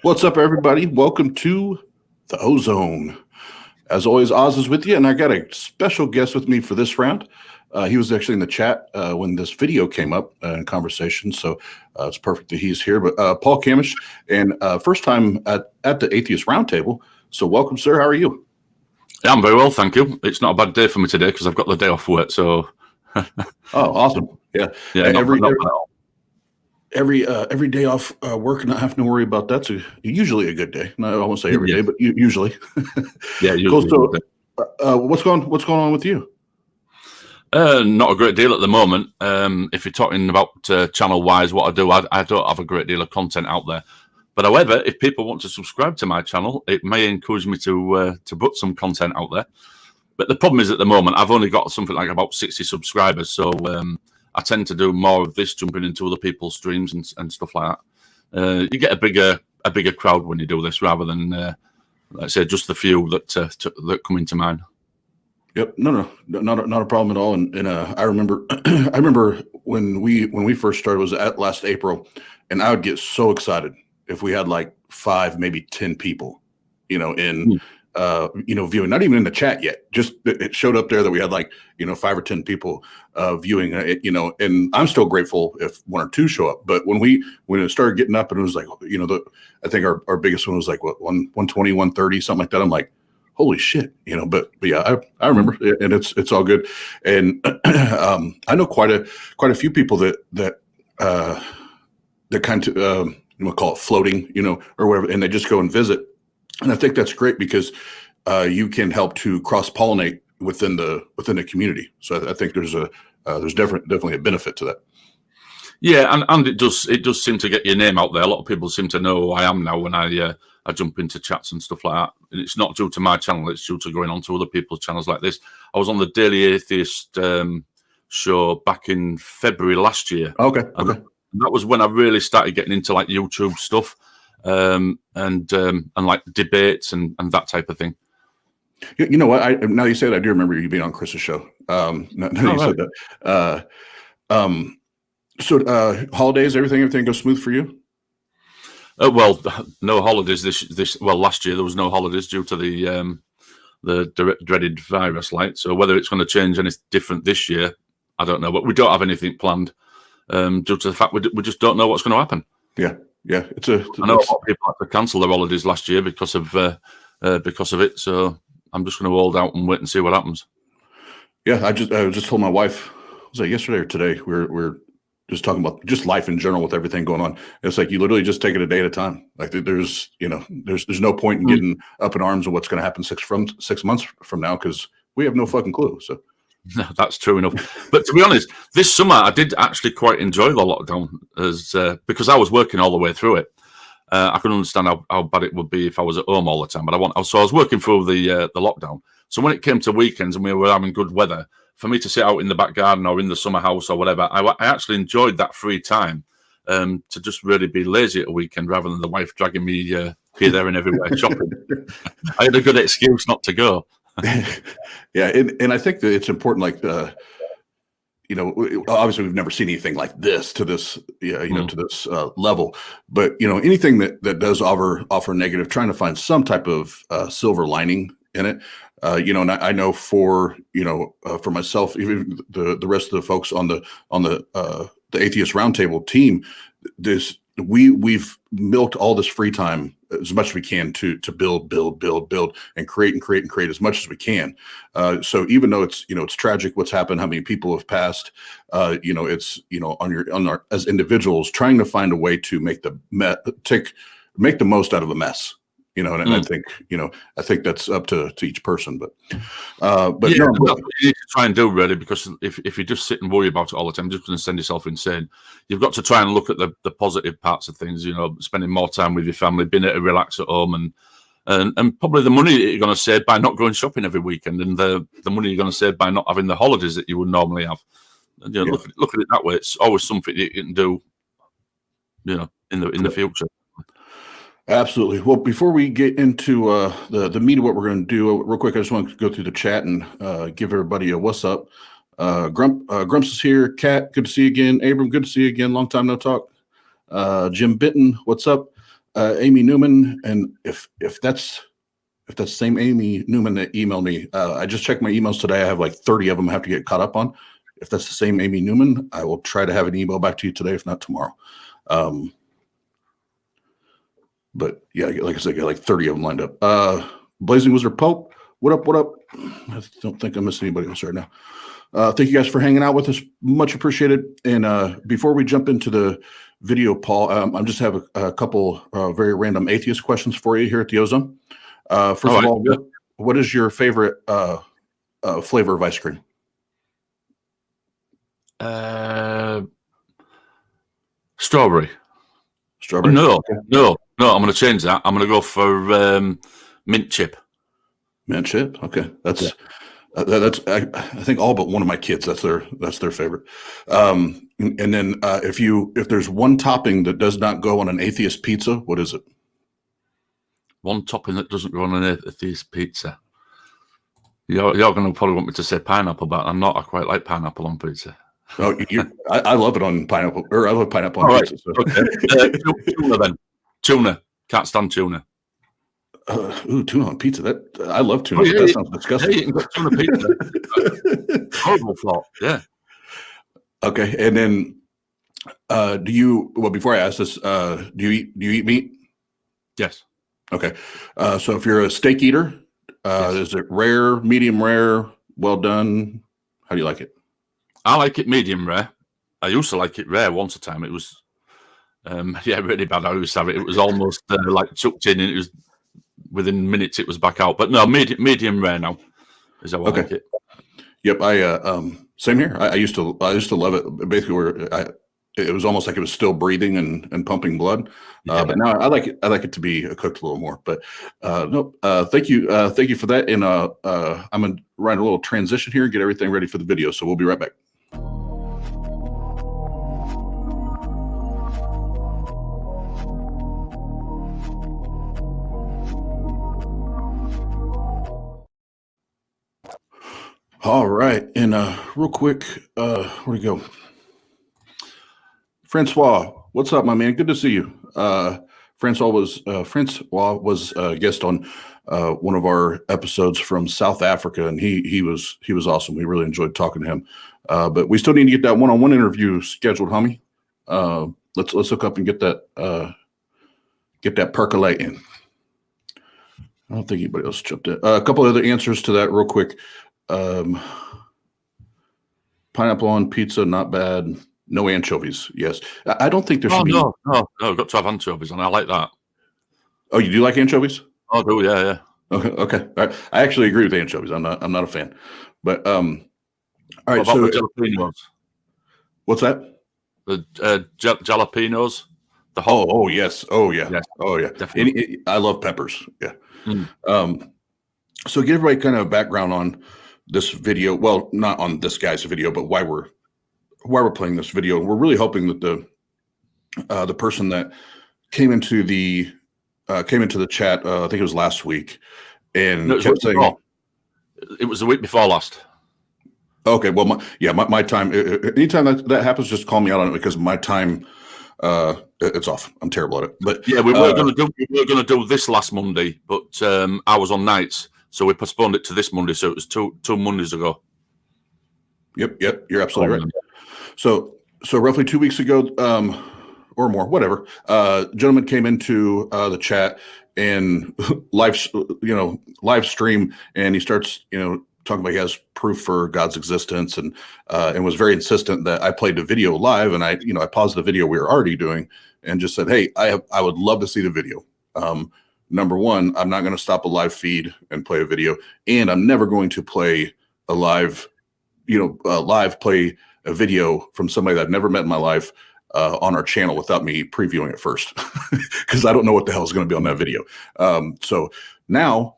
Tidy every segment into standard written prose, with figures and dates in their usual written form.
What's up, everybody? Welcome to the OZone. As always, Oz is with you, and I got a special guest with me for this round. He was actually in the chat when this video came up in conversation, so it's perfect that he's here. But Paul Kamish, and first time at the Atheist Roundtable. So welcome, sir. How are you? Yeah, I'm very well, thank you. It's not a bad day for me today because I've got the day off work. So, oh, awesome! Yeah, every day off work and not having to worry about that's usually a good day. No, I won't say every day, but usually. Yeah, usually. Cool. So, what's going on with you? Not a great deal at the moment. If you're talking about channel-wise, what I do, I don't have a great deal of content out there. But however, if people want to subscribe to my channel, it may encourage me to put some content out there. But the problem is at the moment, I've only got something like about 60 subscribers, so I tend to do more of this, jumping into other people's streams and stuff like that. You get a bigger crowd when you do this, rather than let's say just the few that come into mind. Yep, no, not a problem at all. And I remember, when we first started, was at last April, and I would get so excited if we had like 5, maybe 10 people, in viewing, not even in the chat yet. Just it showed up there that we had like 5 or 10 people viewing it, and I'm still grateful if 1 or 2 show up. But when it started getting up and it was like, I think our biggest one was like 120, 130, something like that. I'm like, holy shit, but yeah, I remember, and it's all good. And I know quite a few people that kind of we'll call it floating, or whatever, and they just go and visit. And I think that's great because you can help to cross-pollinate within the community. So I think there's definitely a benefit to that. Yeah, and it does seem to get your name out there. A lot of people seem to know who I am now when I jump into chats and stuff like that. And it's not due to my channel; it's due to going on to other people's channels like this. I was on the Daily Atheist show back in February last year. Okay. And that was when I really started getting into like YouTube stuff. And like debates and that type of thing. You know what? Now you say that, I do remember you being on Chris's show. You said that. So holidays, everything goes smooth for you? Well, no holidays last year there was no holidays due to the dreaded virus, like. So whether it's going to change any different this year, I don't know. But we don't have anything planned due to the fact we just don't know what's going to happen. Yeah. Yeah, I know a lot of people had to cancel their holidays last year because of it. So I'm just going to hold out and wait and see what happens. Yeah, I just told my wife, was it yesterday or today? We're just talking about just life in general with everything going on. It's like you literally just take it a day at a time. Like there's no point in getting up in arms of what's going to happen 6 months from now, because we have no fucking clue. So. No, that's true enough. But to be honest, this summer I did actually quite enjoy the lockdown because I was working all the way through it. I can understand how bad it would be if I was at home all the time. But so I was working through the lockdown. So when it came to weekends and we were having good weather, for me to sit out in the back garden or in the summer house or whatever, I actually enjoyed that free time to just really be lazy at a weekend rather than the wife dragging me here, there, and everywhere shopping. I had a good excuse not to go. Yeah, and I think that it's important, like obviously we've never seen anything like this to this, to this level. But anything that does offer negative, trying to find some type of silver lining in it. And I know for myself, even the rest of the folks on the Atheist Roundtable team, we've milked all this free time as much as we can to build and create as much as we can. So even though it's tragic what's happened, how many people have passed, it's on our as individuals trying to find a way to make the most out of a mess. And I think that's up to each person, but yeah, that's what you need to try and do, really, because if you just sit and worry about it all the time, you're just going to send yourself insane. You've got to try and look at the positive parts of things, spending more time with your family, being able to relax at home, and probably the money that you're going to save by not going shopping every weekend, and the money you're going to save by not having the holidays that you would normally have. And, look at it that way. It's always something you can do, in the future. Absolutely. Well, before we get into the meat of what we're going to do, real quick, I just want to go through the chat and give everybody a what's up. Grumps is here. Kat, good to see you again. Abram, good to see you again. Long time no talk. Jim Bitton, what's up? Amy Newman, and if that's the same Amy Newman that emailed me, I just checked my emails today. I have like 30 of them I have to get caught up on. If that's the same Amy Newman, I will try to have an email back to you today, if not tomorrow. But yeah, like I said, I got like 30 of them lined up. Blazing Wizard Pope, what up? I don't think I missed anybody else right now. Thank you guys for hanging out with us. Much appreciated. And before we jump into the video, Paul, I just have a couple very random atheist questions for you here at the Ozone. First of all, what is your favorite flavor of ice cream? Strawberry. Strawberry? No, I'm going to change that. I'm going to go for mint chip. Mint chip? Okay. That's I think all but one of my kids, that's their favorite. And then if there's one topping that does not go on an atheist pizza, what is it? One topping that doesn't go on an atheist pizza. You're going to probably want me to say pineapple, but I'm not. I quite like pineapple on pizza. Oh, I love it on pineapple, or I love pineapple on pizza. So. Okay. Tuna then. Tuna. Can't stand tuna. Tuna on pizza. I love tuna. That sounds disgusting. Yeah, you can get tuna pizza. Horrible thought. Yeah. Okay, and then before I ask this, do you eat meat? Yes. Okay. So if you're a steak eater, yes. Is it rare, medium rare, well done? How do you like it? I like it medium rare. I used to like it rare once a time. It was, really bad. I used to have it. It was almost like chucked in, and it was within minutes it was back out. But no, medium rare now is how I like it. Yep. Same here. I used to love it. Basically, it was almost like it was still breathing and pumping blood. But now I like it to be cooked a little more. But thank you for that. And I'm gonna write a little transition here and get everything ready for the video. So we'll be right back. All right, and real quick, where'd he go? Francois, what's up, my man? Good to see you. Francois was a guest on one of our episodes from South Africa, and he was awesome. We really enjoyed talking to him. But we still need to get that one-on-one interview scheduled, homie. Let's hook up and get that percolating. I don't think anybody else jumped in. A couple other answers to that real quick. Pineapple on pizza, not bad. No anchovies. Yes, I don't think there should be. No. Got to have anchovies, and I like that. Oh, you do like anchovies? Oh, do yeah. Okay. All right. I actually agree with anchovies. I'm not a fan, but all right. What about the jalapenos? What's that? The jalapenos. The hot. Oh yes. Oh yeah. Yes, Oh yeah. definitely. I love peppers. Yeah. Mm. So give everybody kind of background on this video. Well, not on this guy's video, but why we're playing this video. We're really hoping that the person that came into the chat, I think it was last week, and No, it was kept saying, before. It was the week before last. okay, well, my time. Anytime that happens, just call me out on it because my time, it's off. I'm terrible at it. But Yeah, we were going to do this last Monday, but I was on nights, so we postponed it to this Monday. So it was two Mondays ago. Yep, you're absolutely right. So roughly 2 weeks ago, or more, whatever, gentleman came into the chat and live stream, and he starts, talking about he has proof for God's existence, and was very insistent that I played the video live, and I paused the video we were already doing and just said, hey, I would love to see the video. Number one, I'm not going to stop a live feed and play a video, and I'm never going to play a live play a video from somebody that I've never met in my life on our channel without me previewing it first, because I don't know what the hell is going to be on that video. So now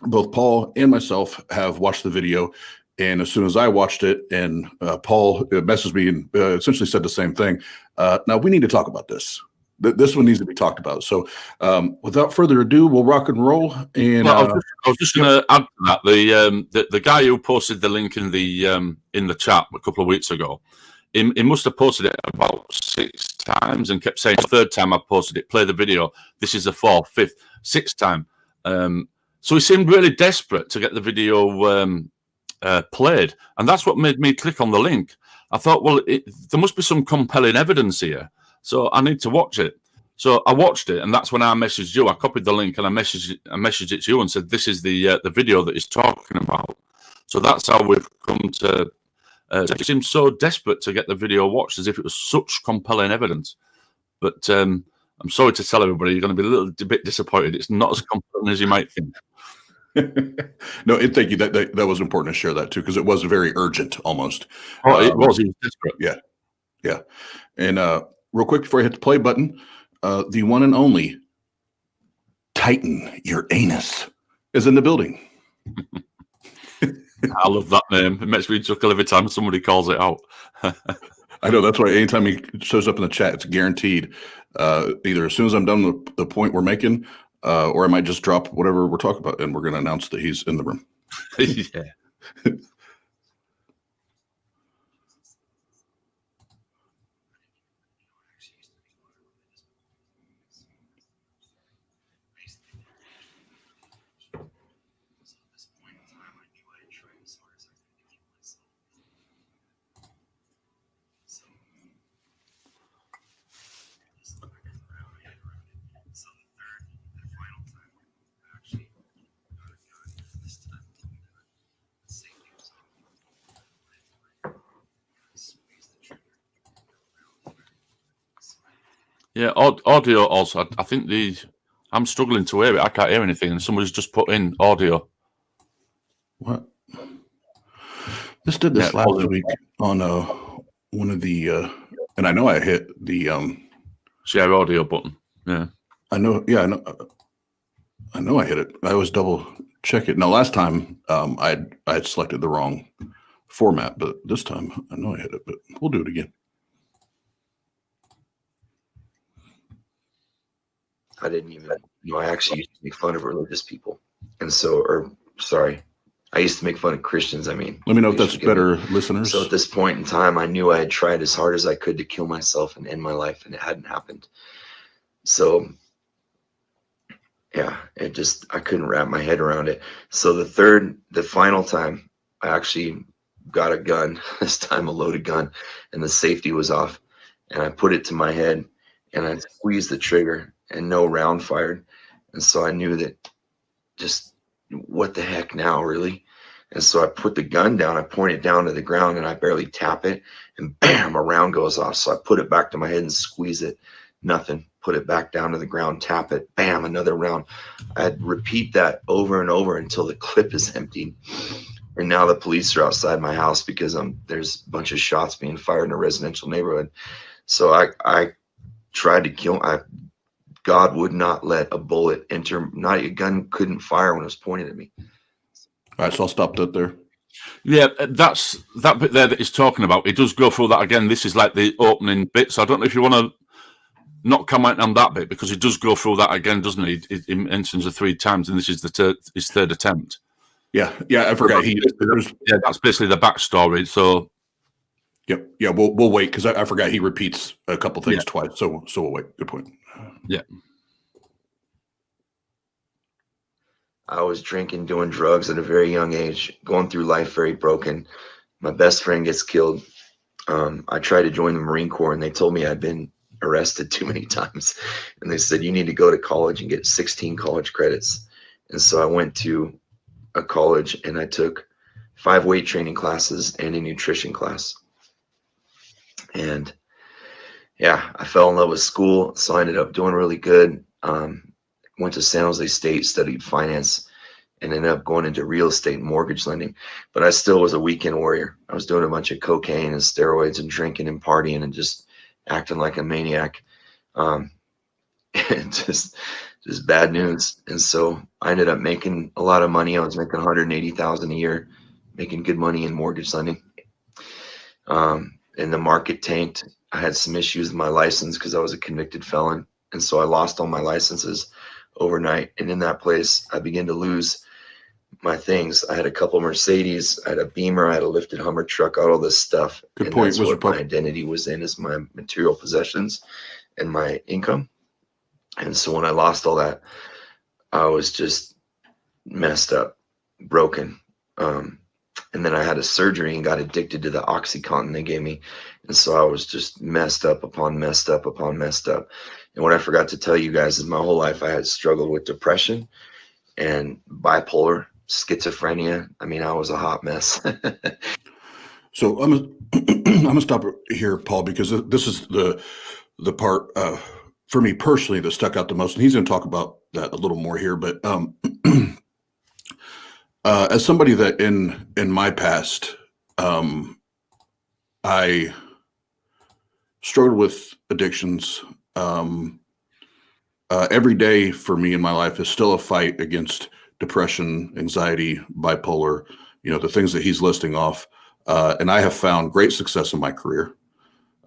both Paul and myself have watched the video, and as soon as I watched it, and Paul messaged me and essentially said the same thing. Now we need to talk about this. This one needs to be talked about. So without further ado, we'll rock and roll. And I was just going to add to that the guy who posted the link in the chat a couple of weeks ago, he must have posted it about 6 times and kept saying, third time I posted it, play the video. This is the 4th, 5th, 6th time. So he seemed really desperate to get the video played, and that's what made me click on the link. I thought, well, there must be some compelling evidence here. So I need to watch it. So I watched it, and that's when I messaged you. I copied the link and I messaged it to you and said, "This is the video that he's talking about." So that's how we've come to. He seemed so desperate to get the video watched, as if it was such compelling evidence. But I'm sorry to tell everybody, you're going to be a little bit disappointed. It's not as compelling as you might think. No, and thank you. That was important to share that too, because it was very urgent, almost. Oh, it was. He was desperate. Yeah. And real quick before I hit the play button, the one and only Titan Uranus is in the building. I love that name. It makes me chuckle every time somebody calls it out. I know, that's why anytime he shows up in the chat, it's guaranteed. Either as soon as I'm done with the point we're making, or I might just drop whatever we're talking about, and we're going to announce that he's in the room. Yeah. Yeah, audio also. I think I'm struggling to hear it. I can't hear anything, and somebody's just put in audio. What? This did this last week on one of the, and I know I hit the share audio button. Yeah, I know. Yeah, I know I hit it. I always double check it. Now, last time I had selected the wrong format, but this time I know I hit it. But we'll do it again. I didn't even know. I actually used to make fun of religious people, and so, I used to make fun of Christians. I mean, let me know if that's better, listeners. So at this point in time, I knew I had tried as hard as I could to kill myself and end my life, and it hadn't happened. So, yeah, I couldn't wrap my head around it. So the final time, I actually got a gun, this time a loaded gun, and the safety was off, and I put it to my head, and I squeezed the trigger, and no round fired. And so I knew that, just what the heck now, really? And so I put the gun down, I point it down to the ground, and I barely tap it, and bam, a round goes off. So I put it back to my head and squeeze it. Nothing. Put it back down to the ground, tap it, bam, another round. I'd repeat that over and over until the clip is emptied. And now the police are outside my house because there's a bunch of shots being fired in a residential neighborhood. So I tried to kill. God would not let a bullet enter. Not a gun couldn't fire when it was pointed at me. All right, so I'll stop that there. Yeah, that's that bit there that he's talking about. He does go through that again. This is like the opening bit, so I don't know if you want to not comment on that bit, because he does go through that again, doesn't he? He mentions it 3 times, and this is his third attempt. Yeah, I forgot. That's basically the backstory. So, yep, yeah, we'll wait, because I forgot he repeats a couple things twice. So we'll wait. Good point. Yeah. I was drinking, doing drugs at a very young age, going through life very broken. My best friend gets killed. I tried to join the Marine Corps, and they told me I'd been arrested too many times. And they said, you need to go to college and get 16 college credits. And so I went to a college, and I took 5 weight training classes and a nutrition class. And yeah, I fell in love with school, so I ended up doing really good. Went to San Jose State, studied finance, and ended up going into real estate and mortgage lending. But I still was a weekend warrior. I was doing a bunch of cocaine and steroids and drinking and partying and just acting like a maniac. And just bad news. And so I ended up making a lot of money. I was making $180,000 a year, making good money in mortgage lending. And the market tanked. I had some issues with my license because I was a convicted felon. And so I lost all my licenses overnight. And in that place, I began to lose my things. I had a couple Mercedes, I had a Beamer, I had a lifted Hummer truck, all this stuff. Good point. That's what my identity was in, is my material possessions and my income. And so when I lost all that, I was just messed up, broken. And then I had a surgery and got addicted to the OxyContin they gave me. And so I was just messed up upon messed up upon messed up. And what I forgot to tell you guys is my whole life I had struggled with depression and bipolar, schizophrenia. I mean, I was a hot mess. So I'm gonna stop here, Paul, because this is the part for me personally that stuck out the most, and he's going to talk about that a little more here. But as somebody that in my past, I struggled with addictions. Every day for me in my life is still a fight against depression, anxiety, bipolar, the things that he's listing off. And I have found great success in my career.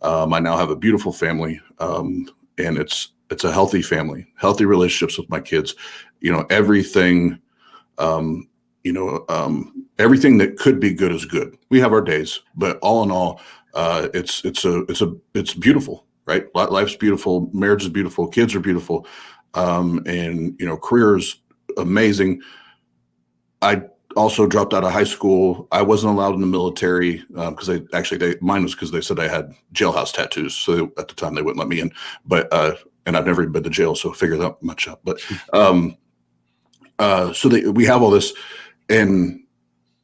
I now have a beautiful family, and it's a healthy family, healthy relationships with my kids, everything, everything that could be good is good. We have our days, but all in all, it's beautiful. Right? Life's beautiful. Marriage is beautiful. Kids are beautiful. And, career is amazing. I also dropped out of high school. I wasn't allowed in the military because mine was because they said I had jailhouse tattoos. So at the time they wouldn't let me in, but, and I've never even been to jail, so figure that much out. But we have all this, and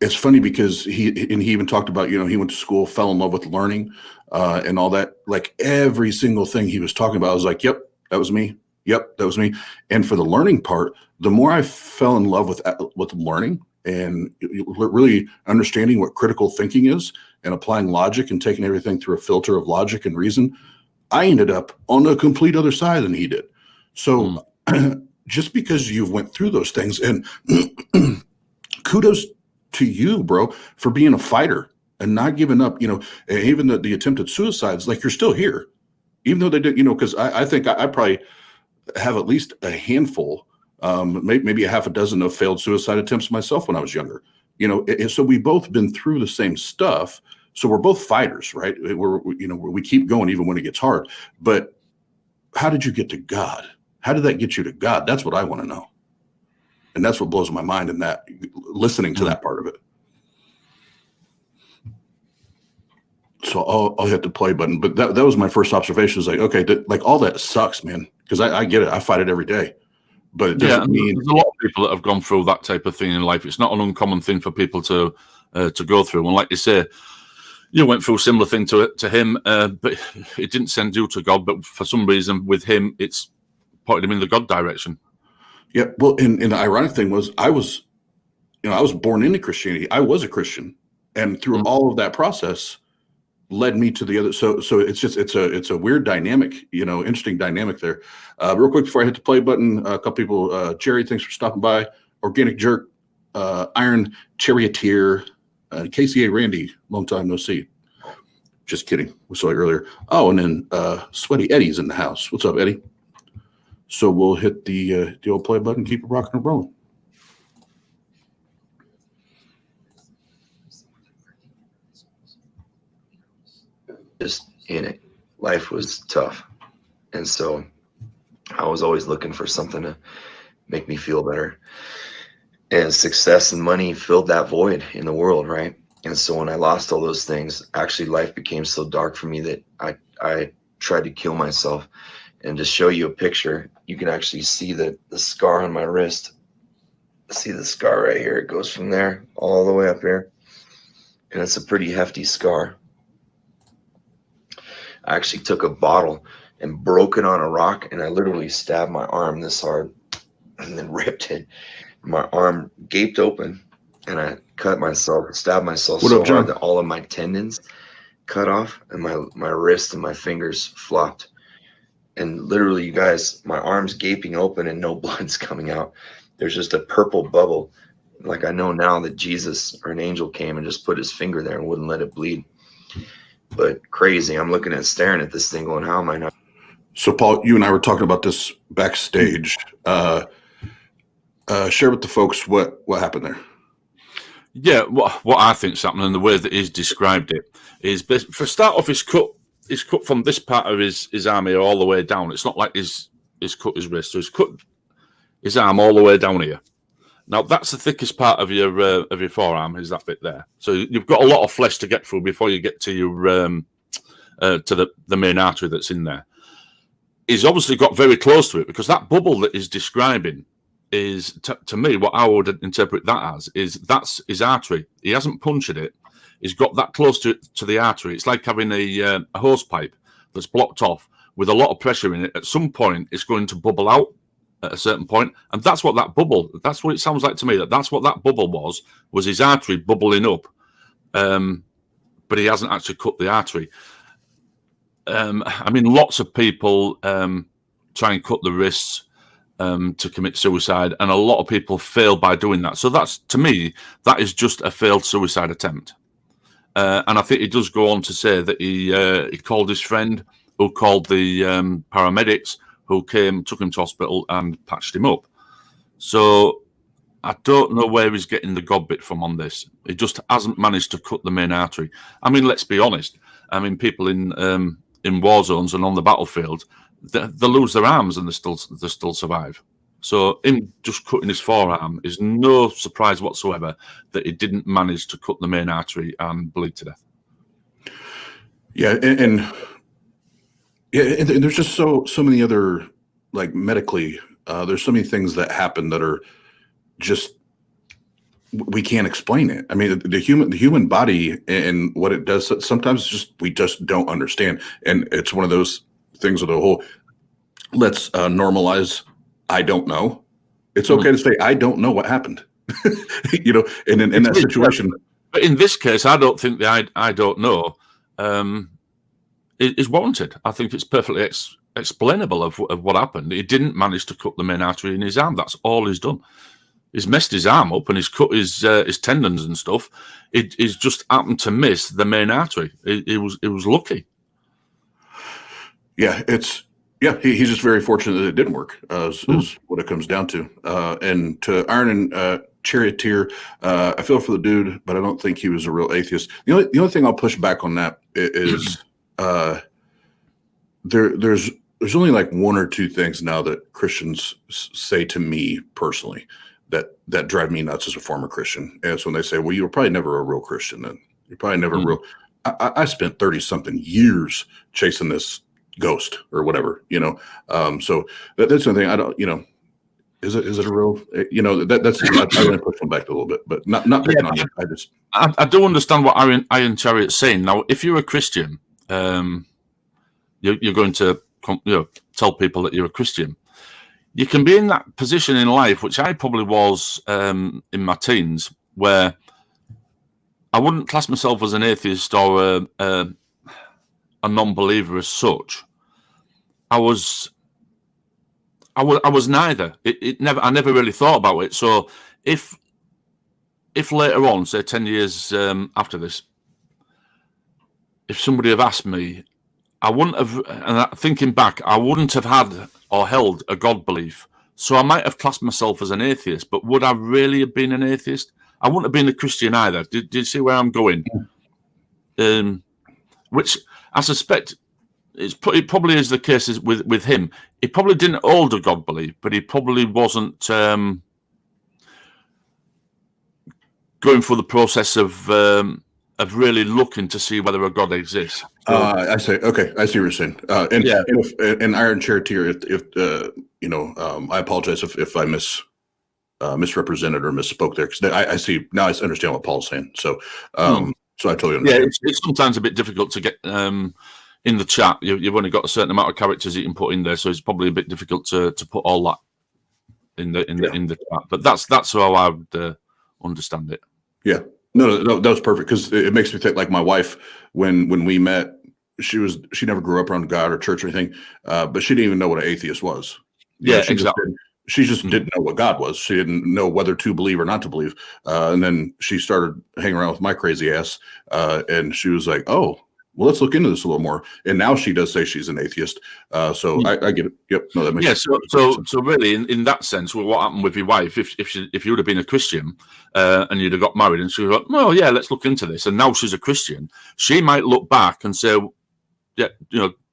it's funny because he even talked about, he went to school, fell in love with learning and all that. Like every single thing he was talking about, I was like, yep, that was me. Yep, that was me. And for the learning part, the more I fell in love with learning and really understanding what critical thinking is and applying logic and taking everything through a filter of logic and reason, I ended up on the complete other side than he did. So just because you've went through those things, and kudos to you, bro, for being a fighter and not giving up, even the attempted suicides, like you're still here, even though they did, because I think I probably have at least a handful, maybe a half a dozen of failed suicide attempts myself when I was younger, so we both been through the same stuff. So we're both fighters, right? We keep going even when it gets hard. But how did you get to God? How did that get you to God? That's what I want to know. And that's what blows my mind in that, listening to that part of it. So I'll hit the play button. But that was my first observation. Is like, okay, all that sucks, man. Because I get it. I fight it every day. But it doesn't mean there's a lot of people that have gone through that type of thing in life. It's not an uncommon thing for people to go through. And like you say, you went through a similar thing to him, but it didn't send you to God. But for some reason, with him, it's pointed him in the God direction. Yeah, well, and the ironic thing was I was born into Christianity. I was a Christian. And through all of that process, led me to the other. So it's a weird dynamic, interesting dynamic there. Real quick before I hit the play button, a couple people, Jerry, thanks for stopping by. Organic Jerk, Iron Charioteer, KCA Randy, long time no see. Just kidding. We saw you earlier. Oh, and then Sweaty Eddie's in the house. What's up, Eddie? So we'll hit the old play button, keep it rocking and rolling. Just in it. Life was tough. And so I was always looking for something to make me feel better. And success and money filled that void in the world, right? And so when I lost all those things, actually life became so dark for me that I tried to kill myself. And to show you a picture, you can actually see the scar on my wrist. See the scar right here? It goes from there all the way up here. And it's a pretty hefty scar. I actually took a bottle and broke it on a rock, and I literally stabbed my arm this hard and then ripped it. My arm gaped open, and I stabbed myself so hard that all of my tendons cut off, and my wrist and my fingers flopped. And literally, you guys, my arm's gaping open and no blood's coming out. There's just a purple bubble. Like I know now that Jesus or an angel came and just put his finger there and wouldn't let it bleed. But crazy. I'm staring at this thing going, how am I not? So Paul, you and I were talking about this backstage. Share with the folks what happened there. Yeah, what I think's happening, and the way that he's described it, is for a start off, he's cut from this part of his arm here all the way down. It's not like he's cut his wrist, so he's cut his arm all the way down here. Now that's the thickest part of your forearm, is that bit there. So you've got a lot of flesh to get through before you get to your to the main artery that's in there. He's obviously got very close to it, because that bubble that he's describing is, to me, what I would interpret that as is that's his artery. He hasn't punctured it. He's got that close to the artery. It's like having a hose pipe that's blocked off with a lot of pressure in it. At some point, it's going to bubble out at a certain point, and that's what it sounds like to me, that's what that bubble was his artery bubbling up, but he hasn't actually cut the artery. I mean, lots of people try and cut the wrists to commit suicide, and a lot of people fail by doing that. So that's, to me, that is just a failed suicide attempt. And I think he does go on to say that he called his friend, who called the paramedics, who came, took him to hospital and patched him up. So I don't know where he's getting the God bit from on this. He just hasn't managed to cut the main artery. I mean, let's be honest. I mean, people in war zones and on the battlefield, they lose their arms and they still survive. So him just cutting his forearm is no surprise whatsoever that he didn't manage to cut the main artery and bleed to death. Yeah, and there's just so many other, like, medically, there's so many things that happen that are just, we can't explain it. I mean, the human body and what it does, sometimes we just don't understand. And it's one of those things with the whole, let's normalize, I don't know. It's okay to say, I don't know what happened, and in that situation. But in this case, I don't think the I don't know is warranted. I think it's perfectly explainable of what happened. He didn't manage to cut the main artery in his arm. That's all he's done. He's messed his arm up and he's cut his tendons and stuff. He's just happened to miss the main artery. He was lucky. Yeah, he's just very fortunate that it didn't work. Is what it comes down to. And to Iron and Charioteer, I feel for the dude, but I don't think he was a real atheist. The only thing I'll push back on that is there's only like one or two things now that Christians say to me personally that drive me nuts as a former Christian. And it's when they say, well, you were probably never a real Christian then. You're probably never real. I spent 30 something years chasing this ghost or whatever, so that's the thing. I don't, is it a real, that's, I'm going to push them back a little bit, but not picking on you. I do understand what Iron Chariot's saying. Now, if you're a Christian, you're going to tell people that you're a Christian. You can be in that position in life, which I probably was in my teens, where I wouldn't class myself as an atheist or a a non-believer as such. I was neither. I never really thought about it. So if later on, say 10 years after this, if somebody had asked me, I wouldn't have, and thinking back, I wouldn't have had or held a God belief. So I might have classed myself as an atheist, but would I really have been an atheist? I wouldn't have been a Christian either. Did you see where I'm going? Which I suspect it probably is the case with him. He probably didn't hold a God belief, but he probably wasn't going through the process of really looking to see whether a God exists. So, I say, okay, I see what you're saying. And Yeah. and Iron Chair Tier, if I apologize if I misrepresented or misspoke there, because I see now. I understand what Paul's saying. So, so I totally understand. Yeah, it's sometimes a bit difficult to get in the chat. You've only got a certain amount of characters you can put in there, so it's probably a bit difficult to put all that in the chat. But that's how I would understand it. Yeah. No, that was perfect, because it makes me think, like my wife, when we met, she never grew up around God or church or anything, but she didn't even know what an atheist was. Exactly. She just didn't know what God was. She didn't know whether to believe or not to believe. And then she started hanging around with my crazy ass, and she was like, "Oh, well, let's look into this a little more." And now she does say she's an atheist. So I get it. Yep. No, that makes sense. So really, in that sense, what happened with your wife? If you would have been a Christian and you'd have got married, and she was like, "Oh yeah, let's look into this," and now she's a Christian, she might look back and say, "Yeah,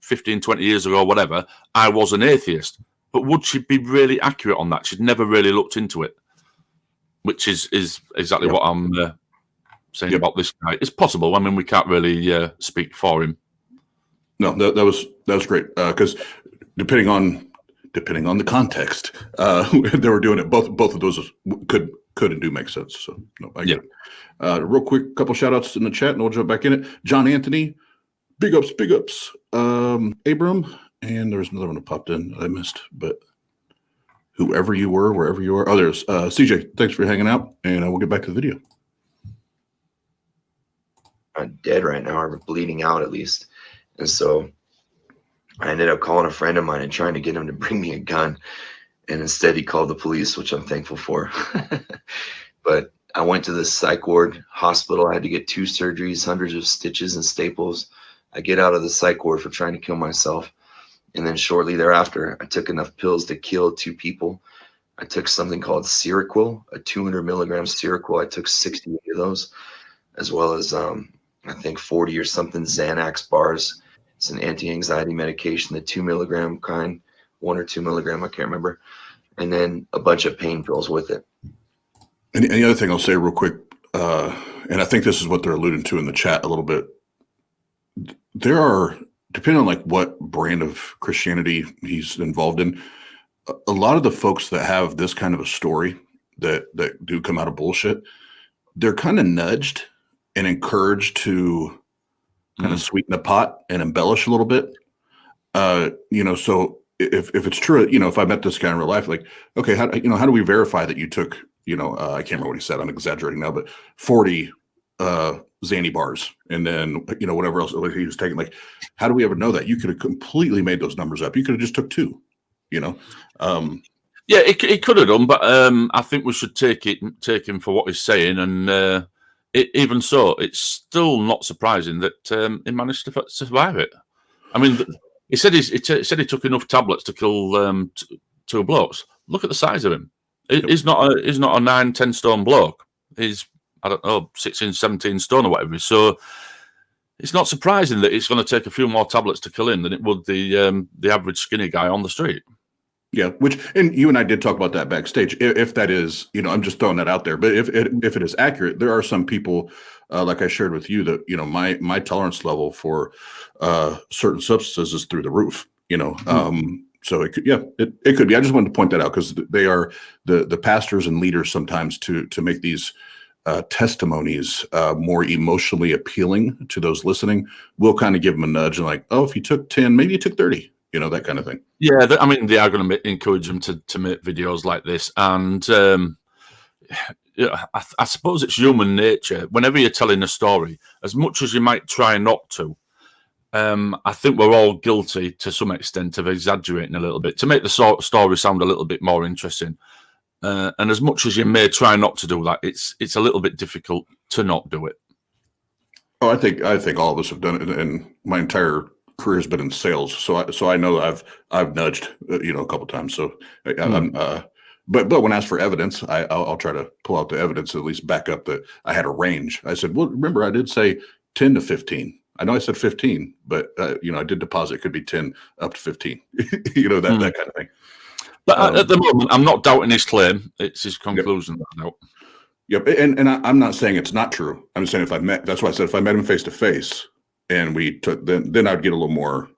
15, 20 years ago, or whatever, I was an atheist." But would she be really accurate on that? She'd never really looked into it, which is exactly what I'm saying about this guy. It's possible. I mean, we can't really speak for him. No, that was great, because depending on the context, they were doing it. Both of those could and do make sense. So no, I get it. Real quick, couple shout outs in the chat, and we'll jump back in it. John Anthony, big ups. Abram. And there's another one that popped in that I missed, but whoever you were, wherever you are. Oh, there's CJ. Thanks for hanging out, and we'll get back to the video. I'm dead right now, or bleeding out at least. And so I ended up calling a friend of mine and trying to get him to bring me a gun. And instead he called the police, which I'm thankful for. But I went to the psych ward hospital. I had to get 2 surgeries, hundreds of stitches and staples. I get out of the psych ward for trying to kill myself. And then shortly thereafter, I took enough pills to kill 2 people. I took something called Seroquel, a 200 milligram Seroquel. I took 60 of those, as well as I think 40 or something Xanax bars. It's an anti-anxiety medication, the 2 milligram kind, 1 or 2 milligram, I can't remember. And then a bunch of pain pills with it. And the other thing I'll say real quick, and I think this is what they're alluding to in the chat a little bit. There are, depending on like what brand of Christianity he's involved in, a lot of the folks that have this kind of a story that do come out of bullshit, they're kind of nudged and encouraged to kind of sweeten the pot and embellish a little bit. So if it's true, if I met this guy in real life, like, okay, how do we verify that you took, I can't remember what he said, I'm exaggerating now, but 40 Xanny bars, and then whatever else he was taking. Like, how do we ever know that? You could have completely made those numbers up. You could have just took 2. Yeah, it could have done, but I think we should take him for what he's saying, and even so, it's still not surprising that he managed to survive it. I mean, he said he took enough tablets to kill 2 blokes. Look at the size of him. He's not a 9-10 stone bloke. He's, I don't know, 16, 17 stone or whatever. So it's not surprising that it's going to take a few more tablets to kill him than it would the average skinny guy on the street. Yeah, and you and I did talk about that backstage. If that is, I'm just throwing that out there. But if it is accurate, there are some people, like I shared with you, that my tolerance level for certain substances is through the roof. So it could be. I just wanted to point that out, because they are the pastors and leaders sometimes to make these testimonies more emotionally appealing to those listening. We'll kind of give them a nudge and like, oh, if you took 10, maybe you took 30. That kind of thing. Yeah, I mean, they are going to encourage them to make videos like this. And I suppose it's human nature. Whenever you're telling a story, as much as you might try not to, I think we're all guilty to some extent of exaggerating a little bit to make the story sound a little bit more interesting. And as much as you may try not to do that, it's a little bit difficult to not do it. Oh, I think all of us have done it, and my entire career has been in sales, so I know I've nudged, a couple times. So, but when asked for evidence, I'll try to pull out the evidence, at least back up that I had a range. I said, well, remember I did say 10 to 15. I know I said 15, but I did deposit, could be 10 up to 15. That kind of thing. But at the moment, I'm not doubting his claim. It's his conclusion that I doubt. Yep, and I'm not saying it's not true. I'm saying that's why I said if I met him face to face and we took, then I'd get a little more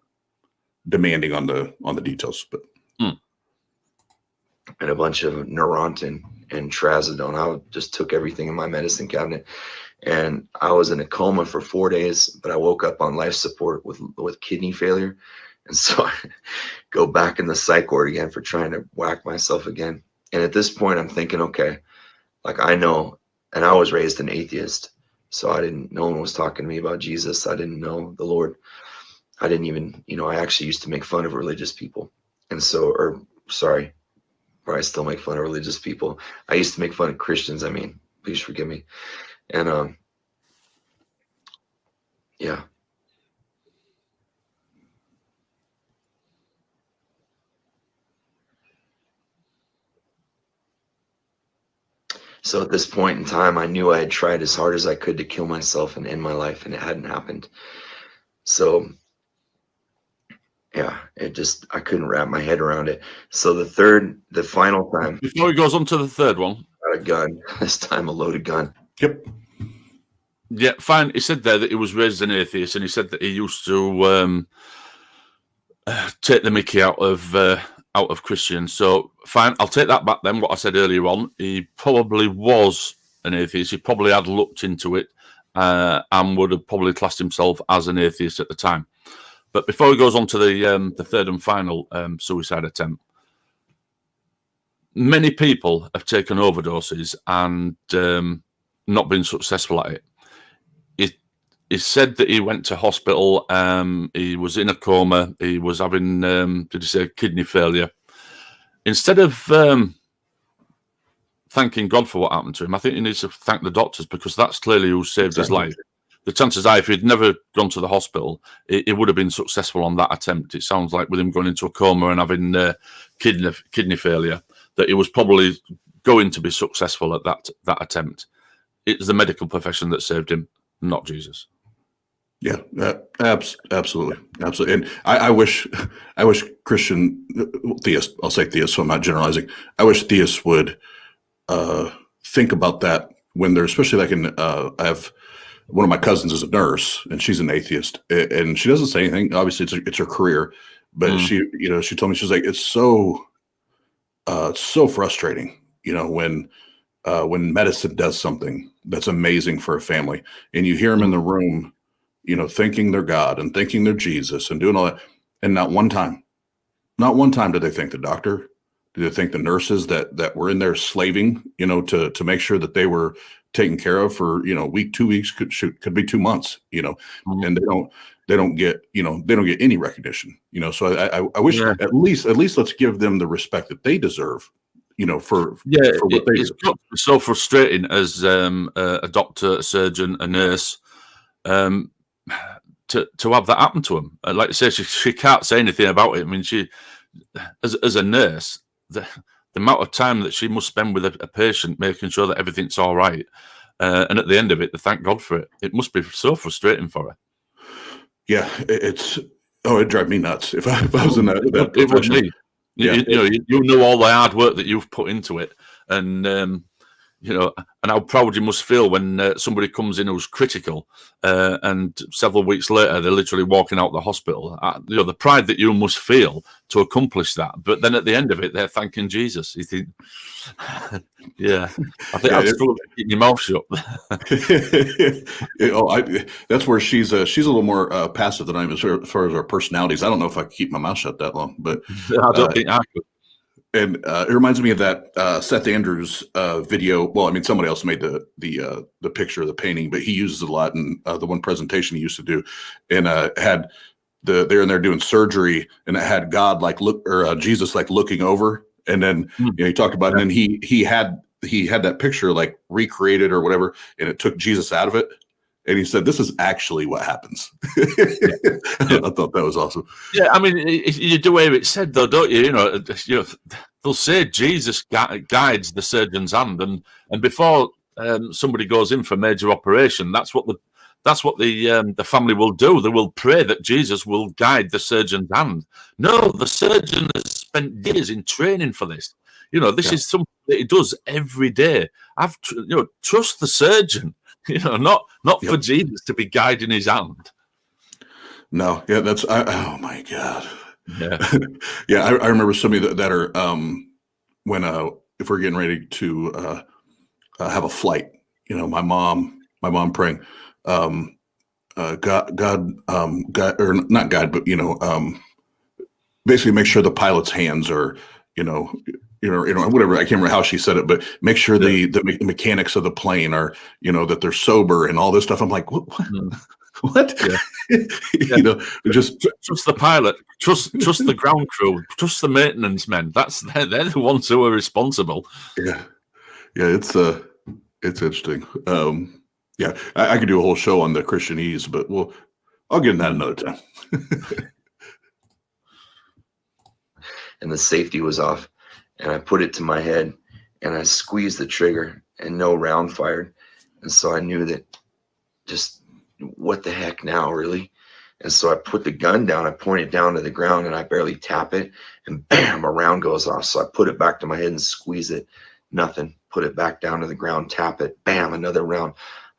demanding on the details. But and a bunch of Neurontin and Trazodone. I just took everything in my medicine cabinet, and I was in a coma for 4 days. But I woke up on life support with kidney failure, and so I go back in the psych ward again for trying to whack myself again. And at this point, I'm thinking, okay. Like I know, and I was raised an atheist, so no one was talking to me about Jesus. I didn't know the Lord. I didn't even, I actually used to make fun of religious people. And so, or I still make fun of religious people. I used to make fun of Christians. I mean, please forgive me. And, yeah. So at this point in time, I knew I had tried as hard as I could to kill myself and end my life, and it hadn't happened. So, yeah, I couldn't wrap my head around it. So the final time. Before he goes on to the third one. Got a gun, this time a loaded gun. Yep. Yeah, fine. He said there that he was raised an atheist, and he said that he used to take the mickey out of Christians. So fine, I'll take that back then. What I said earlier on, he probably was an atheist. He probably had looked into it and would have probably classed himself as an atheist at the time. But before he goes on to the third and final suicide attempt, many people have taken overdoses and not been successful at it. He said that he went to hospital. He was in a coma. He was having, did he say, kidney failure? Instead of thanking God for what happened to him, I think he needs to thank the doctors, because that's clearly who saved his life. The chances are, if he'd never gone to the hospital, he would have been successful on that attempt. It sounds like with him going into a coma and having kidney failure, that he was probably going to be successful at that attempt. It's the medical profession that saved him, not Jesus. Yeah, absolutely. And I wish Christian theists, I'll say theists, so I'm not generalizing. I wish theists would think about that when they're, especially like I have one of my cousins is a nurse, and she's an atheist, and she doesn't say anything. Obviously, it's her career, but she told me, she's like, it's so frustrating, when medicine does something that's amazing for a family, and you hear them in the room, thinking they're God and thinking they're Jesus and doing all that, and not one time did they thank the doctor. Did they thank the nurses that were in there slaving, to make sure that they were taken care of for, week, 2 weeks, could be 2 months, and they don't get any recognition, So I wish at least let's give them the respect that they deserve, for what they do. It's so frustrating as a doctor, a surgeon, a nurse, to have that happen to them. Like I say, she can't say anything about it. I mean, she, as a nurse, the amount of time that she must spend with a patient, making sure that everything's all right, and at the end of it, to thank God for it. It must be so frustrating for her. Yeah, it'd drive me nuts if I was in that profession. You know all the hard work that you've put into it, and and how proud you must feel when somebody comes in who's critical, and several weeks later they're literally walking out the hospital. The pride that you must feel to accomplish that, but then at the end of it, they're thanking Jesus. You think, I think that's true. Keep your mouth shut. That's where she's a little more passive than I am as far as our personalities. I don't know if I could keep my mouth shut that long, but I don't think I could. And it reminds me of that Seth Andrews video. Well, I mean, somebody else made the picture of the painting, but he uses it a lot in the one presentation he used to do, and had they're in there doing surgery, and it had God Jesus like looking over, and then he talked about it, and then he had that picture like recreated or whatever, and it took Jesus out of it. And he said, "This is actually what happens." I thought that was awesome. Yeah, I mean, you do hear it said though, don't you? You know, they'll say Jesus guides the surgeon's hand, and before somebody goes in for major operation, that's what the family will do. They will pray that Jesus will guide the surgeon's hand. No, the surgeon has spent years in training for this. You know, this is something that he does every day. Trust the surgeon. You know, not for Jesus to be guiding his hand. No, yeah, oh my God. Yeah. Yeah, I remember somebody that are when if we're getting ready to have a flight, you know, my mom praying, God, or not God, but you know, basically make sure the pilot's hands are, you know, whatever. I can't remember how she said it, but make sure the mechanics of the plane are, you know, that they're sober and all this stuff. I'm like, what? What? Yeah. You know, just trust the pilot, trust the ground crew, trust the maintenance men. They're the ones who are responsible. Yeah, it's interesting. Yeah, I could do a whole show on the Christianese, but I'll get in that another time. And the safety was off, and I put it to my head, and I squeezed the trigger, and no round fired, and so I knew that just what the heck now, really. And so I put the gun down, I point it down to the ground, and I barely tap it, and bam, a round goes off. So I put it back to my head and squeeze it, nothing. Put it back down to the ground, tap it, bam, another round.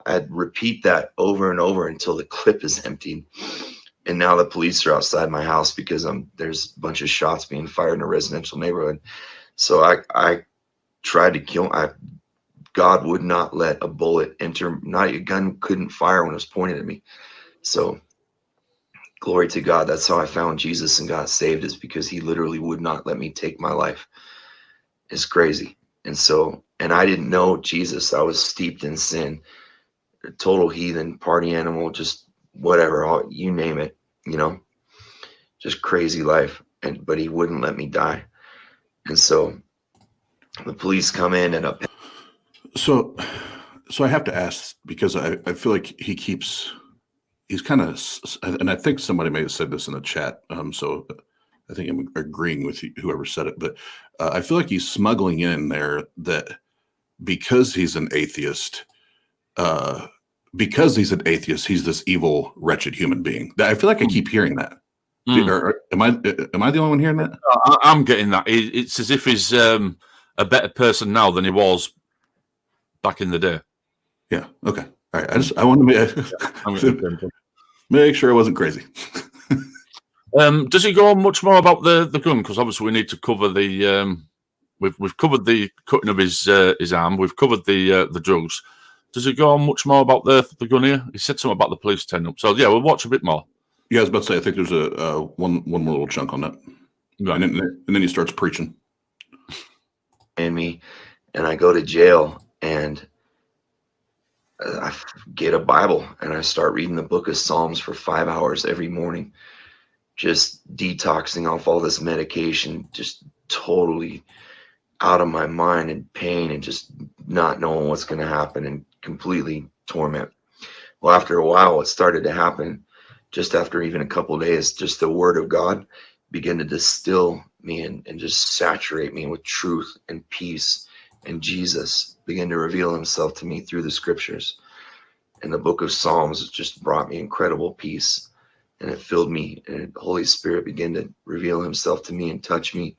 I'd repeat that over and over until the clip is emptied. And now the police are outside my house because there's a bunch of shots being fired in a residential neighborhood. So I tried to kill. God would not let a bullet enter. Not a gun couldn't fire when it was pointed at me. So glory to God. That's how I found Jesus and got saved, is because he literally would not let me take my life. It's crazy. And I didn't know Jesus. I was steeped in sin, a total heathen, party animal, just whatever, you name it, you know, just crazy life. But he wouldn't let me die. And so the police come in and up. So I have to ask, because I feel like he's kind of, and I think somebody may have said this in the chat. So I think I'm agreeing with whoever said it, but I feel like he's smuggling in there that because he's an atheist, he's this evil, wretched human being. I feel like I keep hearing that. Or am I the only one hearing that? I'm getting that. It's as if he's a better person now than he was back in the day. Yeah. Okay. All right. I wanted to make sure I wasn't crazy. Does he go on much more about the gun? Because obviously we need to cover the we've covered the cutting of his arm. We've covered the drugs. Does he go on much more about the gun here? He said something about the police turning up. So yeah, we'll watch a bit more. Yeah, I was about to say, I think there's a one more little chunk on that, right. and then he starts preaching. And I go to jail, and I get a Bible, and I start reading the book of Psalms for 5 hours every morning, just detoxing off all this medication, just totally out of my mind and pain, and just not knowing what's going to happen, and completely torment. Well, after a while, what started to happen, just after even a couple of days, just the word of God began to distill me and just saturate me with truth and peace. And Jesus began to reveal himself to me through the scriptures. And the book of Psalms just brought me incredible peace. And it filled me, and the Holy Spirit began to reveal himself to me and touch me.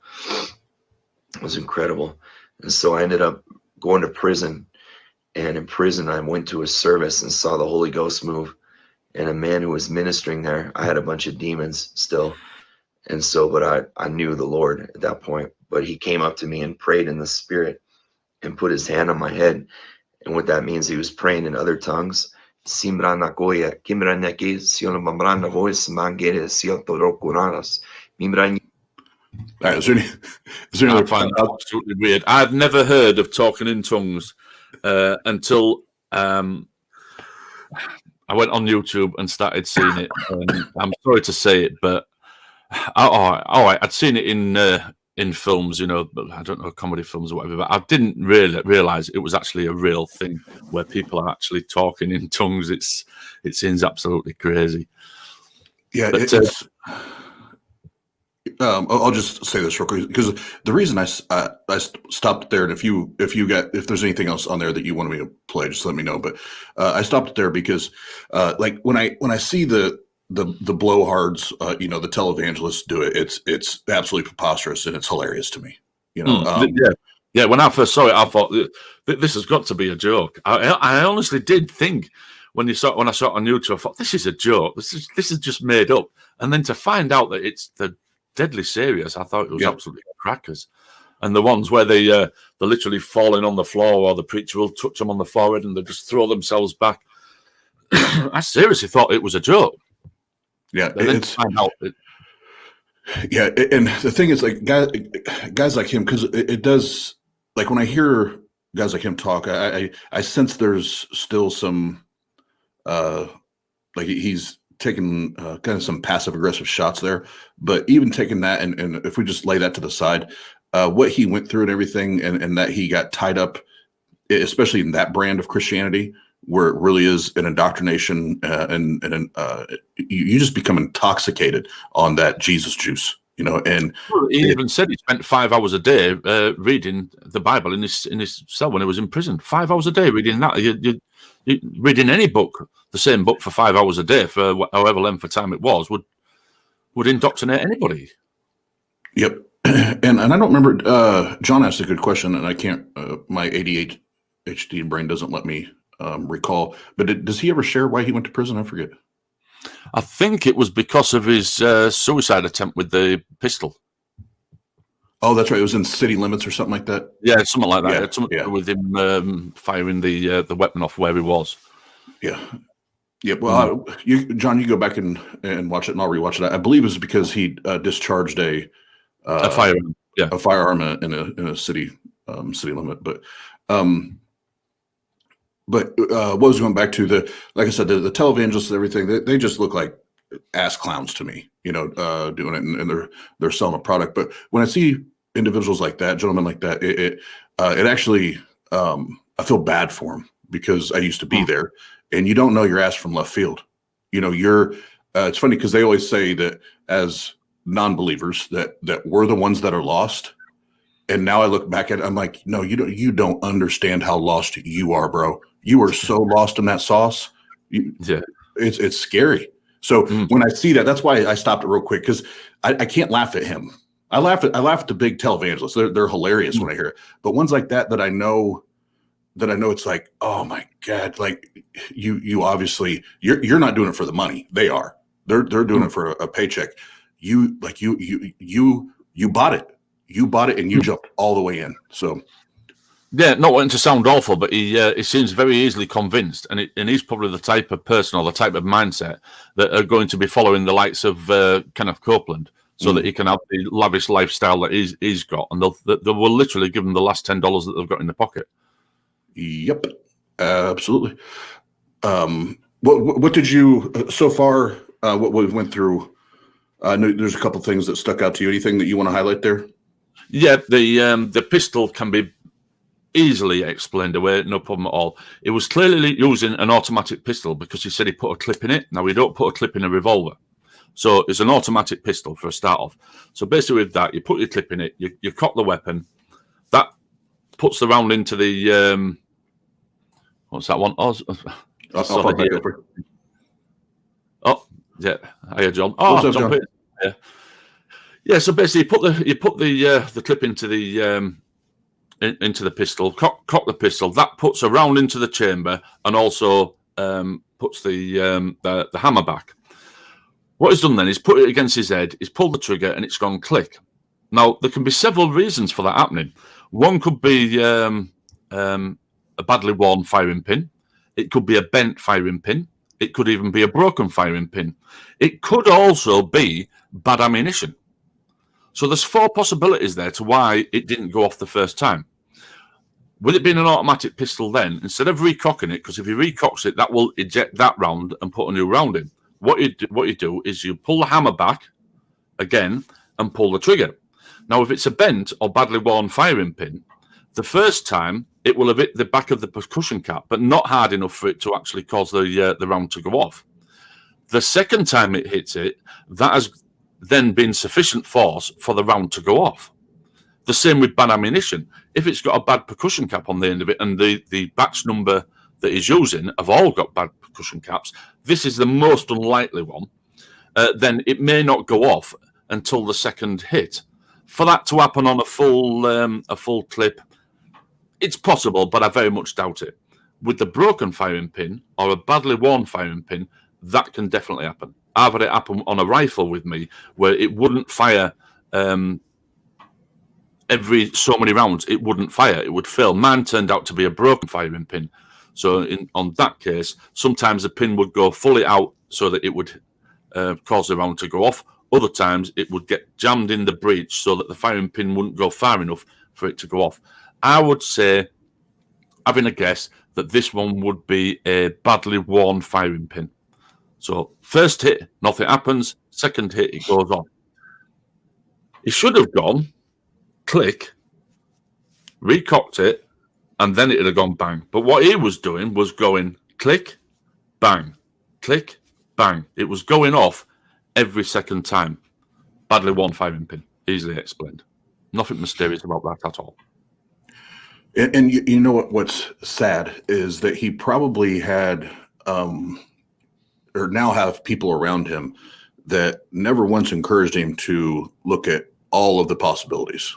It was incredible. And so I ended up going to prison. And in prison, I went to a service and saw the Holy Ghost move. And a man who was ministering there, I had a bunch of demons still. And so, but I knew the Lord at that point. But he came up to me and prayed in the Spirit and put his hand on my head. And what that means, he was praying in other tongues. All right, is there any I other? find that absolutely weird. I've never heard of talking in tongues until I went on YouTube and started seeing it. I'm sorry to say it, but I'd seen it in films, but I don't know, comedy films or whatever. But I didn't really realize it was actually a real thing where people are actually talking in tongues. It seems absolutely crazy. Yeah, But, I'll just say this real quick because the reason I stopped there, and if there's anything else on there that you want me to play, just let me know. But I stopped there because like when I see the blowhards, the televangelists do it, it's absolutely preposterous and it's hilarious to me. Yeah. When I first saw it, I thought this has got to be a joke. I honestly did think when I saw it on YouTube, I thought this is a joke. This is just made up. And then to find out that it's the deadly serious, I thought it was absolutely crackers. And the ones where they're literally falling on the floor, or the preacher will touch them on the forehead and they just throw themselves back. I seriously thought it was a joke. Yeah, it's find out. Yeah, and the thing is, like guys like him, because it does. Like when I hear guys like him talk, I sense there's still some, like he's taking kind of some passive aggressive shots there. But even taking that, and if we just lay that to the side, what he went through and everything, and that he got tied up, especially in that brand of Christianity, where it really is an indoctrination, and you just become intoxicated on that Jesus juice, And he even said he spent 5 hours a day reading the Bible in his cell when he was in prison. 5 hours a day reading that. You reading any book, the same book for 5 hours a day for however length of time it was, would indoctrinate anybody. Yep. And I don't remember. John asked a good question, and I can't. My ADHD brain doesn't let me recall. But does he ever share why he went to prison? I forget. I think it was because of his suicide attempt with the pistol. Oh, that's right. It was in city limits or something like that. Yeah, something like that. Yeah, It had something to do with him firing the weapon off where he was. Yeah. Yeah. Well, John, you go back and watch it, and I'll rewatch it. I believe it was because he discharged a firearm. Yeah, a firearm in a city limit. But what was going back to like I said, the televangelists and everything, they just look like ass clowns to me, doing it, and they're selling a product. But when I see individuals like that, gentlemen like that, it actually, I feel bad for them because I used to be there, and you don't know your ass from left field. It's funny because they always say that as non-believers that we're the ones that are lost. And now I look back at it, I'm like, no, you don't understand how lost you are, bro. You are so lost in that sauce. It's scary. So when I see that, that's why I stopped it real quick, because I can't laugh at him. I laugh at the big televangelists. They're hilarious when I hear it. But ones like that I know it's like, oh my God, like you obviously you're not doing it for the money. They are. They're doing it for a paycheck. You bought it. You bought it and you jumped all the way in. So, yeah, not wanting to sound awful, but he seems very easily convinced, and he's probably the type of person or the type of mindset that are going to be following the likes of Kenneth Copeland, so that he can have the lavish lifestyle that he's got, and they will literally give him the last $10 that they've got in the pocket. Yep, absolutely. What did you so far? What we went through? I know there's a couple things that stuck out to you. Anything that you want to highlight there? Yeah, the pistol can be easily explained away, no problem at all. It was clearly using an automatic pistol because he said he put a clip in it. Now, we don't put a clip in a revolver. So it's an automatic pistol for a start off. So basically with that, you put your clip in it, you cock the weapon. That puts the round into the, what's that one? Oh, yeah. Hiya, John. Oh, John. Yeah. Yeah, so basically, you put the clip into the pistol, cock the pistol. That puts a round into the chamber, and also puts the hammer back. What he's done then is put it against his head. He's pulled the trigger, and it's gone click. Now there can be several reasons for that happening. One could be a badly worn firing pin. It could be a bent firing pin. It could even be a broken firing pin. It could also be bad ammunition. So there's 4 possibilities there to why it didn't go off the first time. With it being an automatic pistol then, instead of recocking it, because if he recocks it, that will eject that round and put a new round in. What you do is you pull the hammer back again and pull the trigger. Now, if it's a bent or badly worn firing pin, the first time it will have hit the back of the percussion cap, but not hard enough for it to actually cause the round to go off. The second time it hits it, that has then been sufficient force for the round to go off. The same with bad ammunition. If it's got a bad percussion cap on the end of it, and the batch number that he's using have all got bad percussion caps, this is the most unlikely one, then it may not go off until the second hit. For that to happen on a full clip, it's possible, but I very much doubt it. With the broken firing pin or a badly worn firing pin, that can definitely happen. I've had it happen on a rifle with me where it wouldn't fire every so many rounds. It wouldn't fire. It would fail. Mine turned out to be a broken firing pin. So on that case, sometimes the pin would go fully out so that it would cause the round to go off. Other times it would get jammed in the breech so that the firing pin wouldn't go far enough for it to go off. I would say, having a guess, that this one would be a badly worn firing pin. So first hit, nothing happens. Second hit, it goes on. It should have gone, click, recocked it, and then it would have gone bang. But what he was doing was going click, bang, click, bang. It was going off every second time. Badly worn firing pin. Easily explained. Nothing mysterious about that at all. And you know what's sad is that he probably had or now have people around him that never once encouraged him to look at all of the possibilities,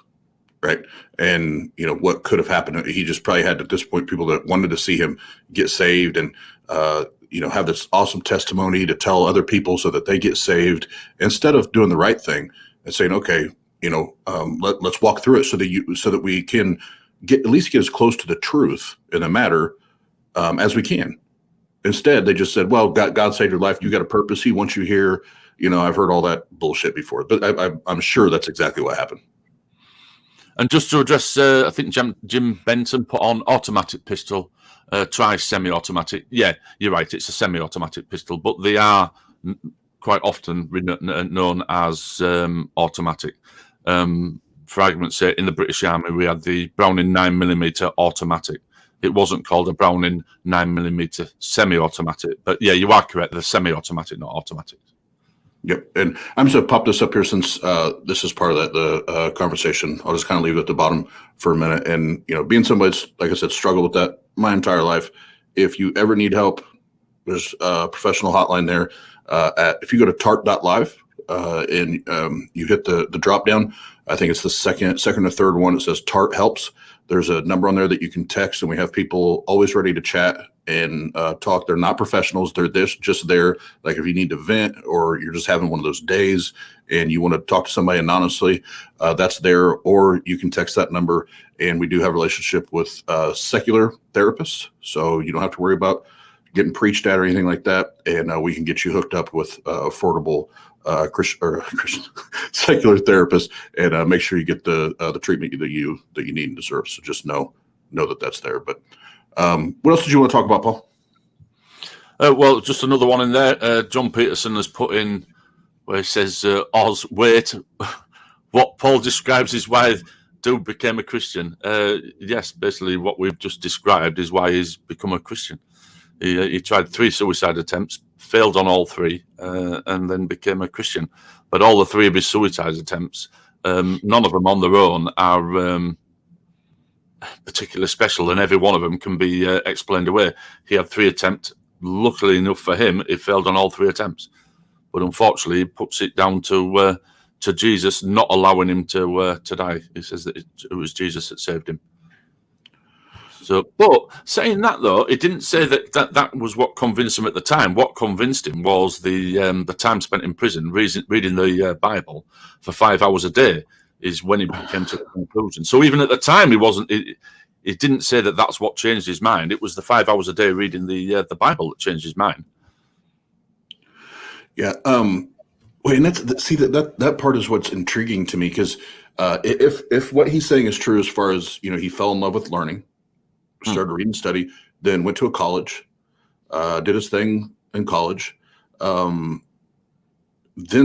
right? And what could have happened. He just probably had, at this point, people that wanted to see him get saved and have this awesome testimony to tell other people so that they get saved, instead of doing the right thing and saying, okay, let's walk through it so that we can at least get as close to the truth in the matter as we can. Instead, they just said, well, God saved your life. You got a purpose. He wants you here. I've heard all that bullshit before, but I'm sure that's exactly what happened. And just to address, I think Jim Benton put on automatic pistol, try semi-automatic. Yeah, you're right. It's a semi-automatic pistol, but they are quite often known as automatic. For argument's sake, in the British Army, we had the Browning 9mm automatic. It wasn't called a Browning 9mm semi-automatic. But yeah, you are correct. They're semi-automatic, not automatic. Yep. And I'm just going to pop this up here since this is part of the conversation. I'll just kind of leave it at the bottom for a minute. And, being somebody that's, like I said, struggled with that my entire life, if you ever need help, there's a professional hotline there. If you go to tart.live and you hit the drop down, I think it's the second or third one. It says Tart Helps. There's a number on there that you can text, and we have people always ready to chat and talk. They're not professionals. They're just there. Like if you need to vent or you're just having one of those days and you want to talk to somebody anonymously, that's there. Or you can text that number, and we do have a relationship with secular therapists. So you don't have to worry about getting preached at or anything like that. And we can get you hooked up with affordable Christian secular therapist and make sure you get the treatment that you need and deserve. So just know that that's there. But what else did you want to talk about, Paul? Well, just another one in there. John Peterson has put in where he says, Oz, wait, what Paul describes is why dude became a Christian. Yes, basically what we've just described is why he's become a Christian. He tried 3 suicide attempts, failed on all 3, and then became a Christian. But all the 3 of his suicide attempts, none of them on their own are particularly special, and every one of them can be explained away. He had 3 attempts. Luckily enough for him, he failed on all 3 attempts. But unfortunately, he puts it down to Jesus not allowing him to die. He says that it was Jesus that saved him. So, but saying that though, it didn't say that was what convinced him at the time. What convinced him was the time spent in prison reading the Bible for 5 hours a day is when he came to the conclusion. So even at the time, he wasn't. It didn't say that that's what changed his mind. It was the 5 hours a day reading the Bible that changed his mind. Yeah. Wait, and see that part is what's intriguing to me, because if what he's saying is true, as far as he fell in love with learning, started reading, study, then went to a college, did his thing in college, then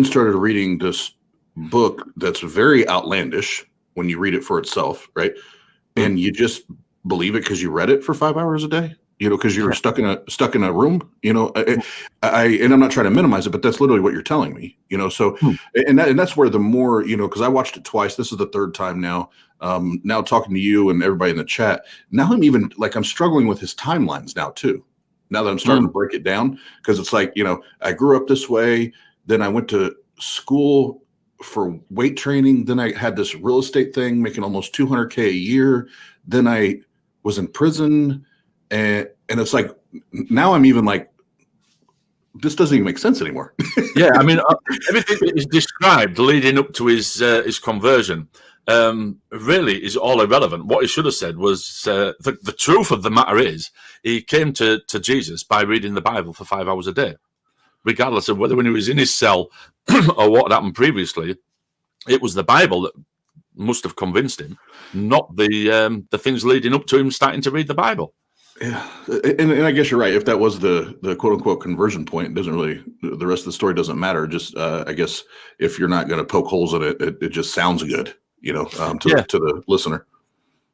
started reading this book that's very outlandish when you read it for itself, right? And you just believe it because you read it for 5 hours a day, because you were stuck in a room, and I'm not trying to minimize it, but that's literally what you're telling me, so, and that's where the more, because I watched it twice. This is the third time now. Now talking to you and everybody in the chat, now I'm struggling with his timelines now too. Now that I'm starting to break it down, because it's like, I grew up this way, then I went to school for weight training, then I had this real estate thing making almost $200K a year, then I was in prison, and it's like, now I'm even like, this doesn't even make sense anymore. Yeah, I mean, everything that is described leading up to his conversion really is all irrelevant. What he should have said was the truth of the matter is he came to Jesus by reading the Bible for 5 hours a day, regardless of whether when he was in his cell or what had happened previously. It was the Bible that must have convinced him, not the things leading up to him starting to read the Bible. Yeah, and I guess you're right. If that was the quote unquote conversion point, it doesn't really, the rest of the story doesn't matter. Just I guess if you're not going to poke holes in it, it just sounds good, to the listener.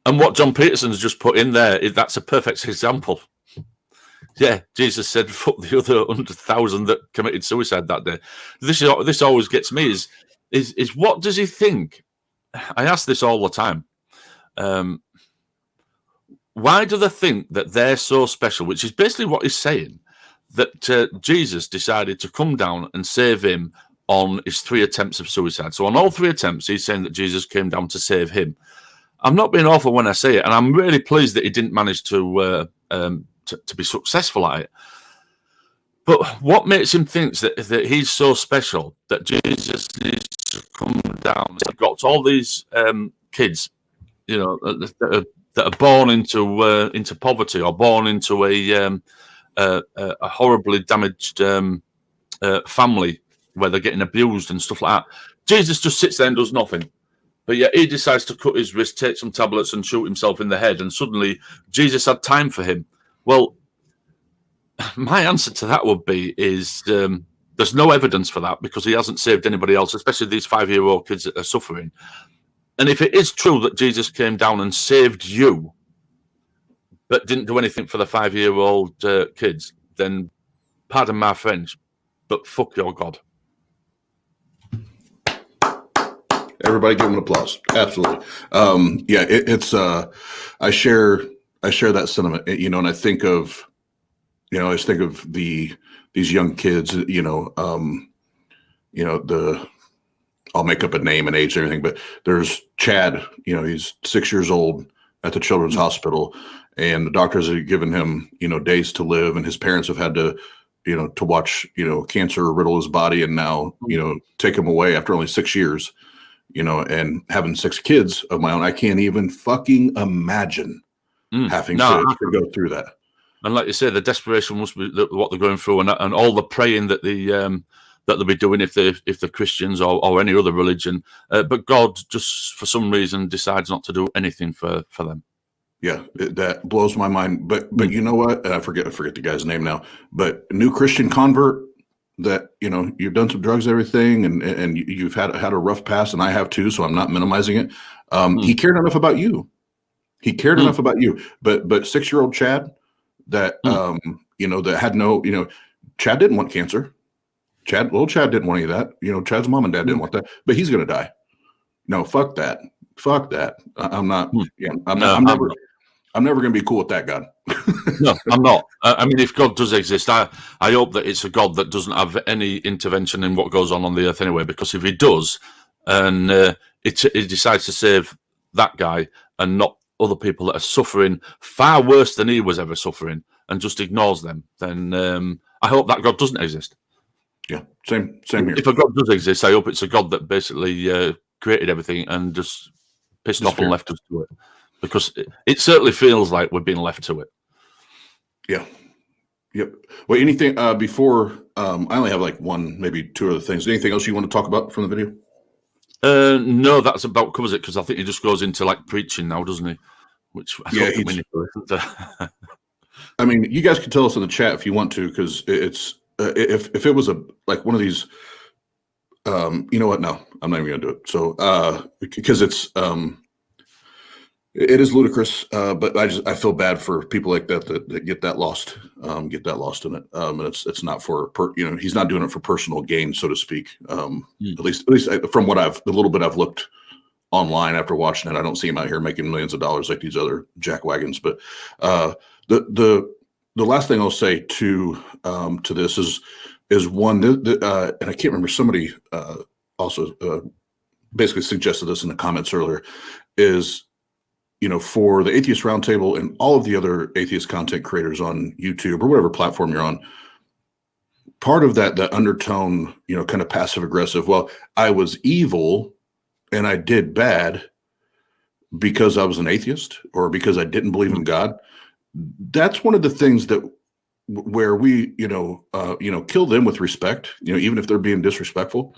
And what John Peterson's just put in there, that's a perfect example. Yeah, Jesus said, "Fuck the other 100,000 that committed suicide that day." This always gets me. Is what does he think? I ask this all the time. Why do they think that they're so special? Which is basically what he's saying, that Jesus decided to come down and save him on his 3 attempts of suicide. So on all 3 attempts, he's saying that Jesus came down to save him. I'm not being awful when I say it, and I'm really pleased that he didn't manage to be successful at it. But what makes him think that he's so special that Jesus needs to come down? He's got all these kids, that are born into poverty, or born into a horribly damaged family where they're getting abused and stuff like that. Jesus just sits there and does nothing. But yet he decides to cut his wrist, take some tablets and shoot himself in the head, and suddenly Jesus had time for him. Well, my answer to that would be there's no evidence for that, because he hasn't saved anybody else, especially these 5-year-old kids that are suffering. And if it is true that Jesus came down and saved you, but didn't do anything for the 5-year-old kids, then pardon my French, but fuck your God. Everybody give him an applause. Absolutely. Yeah, it's I share that sentiment, and I think of, these young kids, I'll make up a name and age and everything, but there's Chad, he's 6 years old at the Children's Hospital, and the doctors have given him, days to live, and his parents have had to, to watch, cancer riddle his body, and now, take him away after only 6 years, and having 6 kids of my own. I can't even fucking imagine having to go through that. And like you say, the desperation must be what they're going through, and all the praying that they'll be doing if they're Christians or any other religion. But God just for some reason decides not to do anything for them. Yeah, that blows my mind. But you know what? I forget the guy's name now. But new Christian convert that you've done some drugs, everything, and you've had a rough past, and I have too. So I'm not minimizing it. He cared enough about you. He cared enough about you. But 6-year-old Chad. That that had no, Chad didn't want cancer. Little Chad didn't want any of that. Chad's mom and dad didn't want that, but he's gonna die. No, fuck that. I'm not. Yeah, I'm never gonna be cool with that God. No, I'm not. I mean, if God does exist, I hope that it's a God that doesn't have any intervention in what goes on the earth anyway. Because if he does, and he decides to save that guy and not other people that are suffering far worse than he was ever suffering, and just ignores them, then I hope that God doesn't exist. Yeah, same here. If a God does exist, I hope it's a God that basically created everything and just pissed off and left us to it, because it certainly feels like we're being left to it. Yeah, Yep. Well, anything before? I only have like one, maybe two other things. Anything else you want to talk about from the video? No, that's about covers it, because I think he just goes into like preaching now, doesn't he? Which I don't think we need to listen to. I mean, you guys can tell us in the chat if you want to, because it's if it was like one of these, you know what? No, I'm not even gonna do it. So because it is ludicrous, but I feel bad for people like that get that lost in it. And it's not for he's not doing it for personal gain, so to speak. At least from the little bit I've looked online after watching it, I don't see him out here making millions of dollars like these other jackwagons. But the last thing I'll say to this is one, and I can't remember, somebody also basically suggested this in the comments earlier, is for the Atheist Roundtable and all of the other atheist content creators on YouTube or whatever platform you're on, part of that undertone, kind of passive aggressive, well, I was evil and I did bad because I was an atheist or because I didn't believe in God. That's one of the things where we, kill them with respect, even if they're being disrespectful.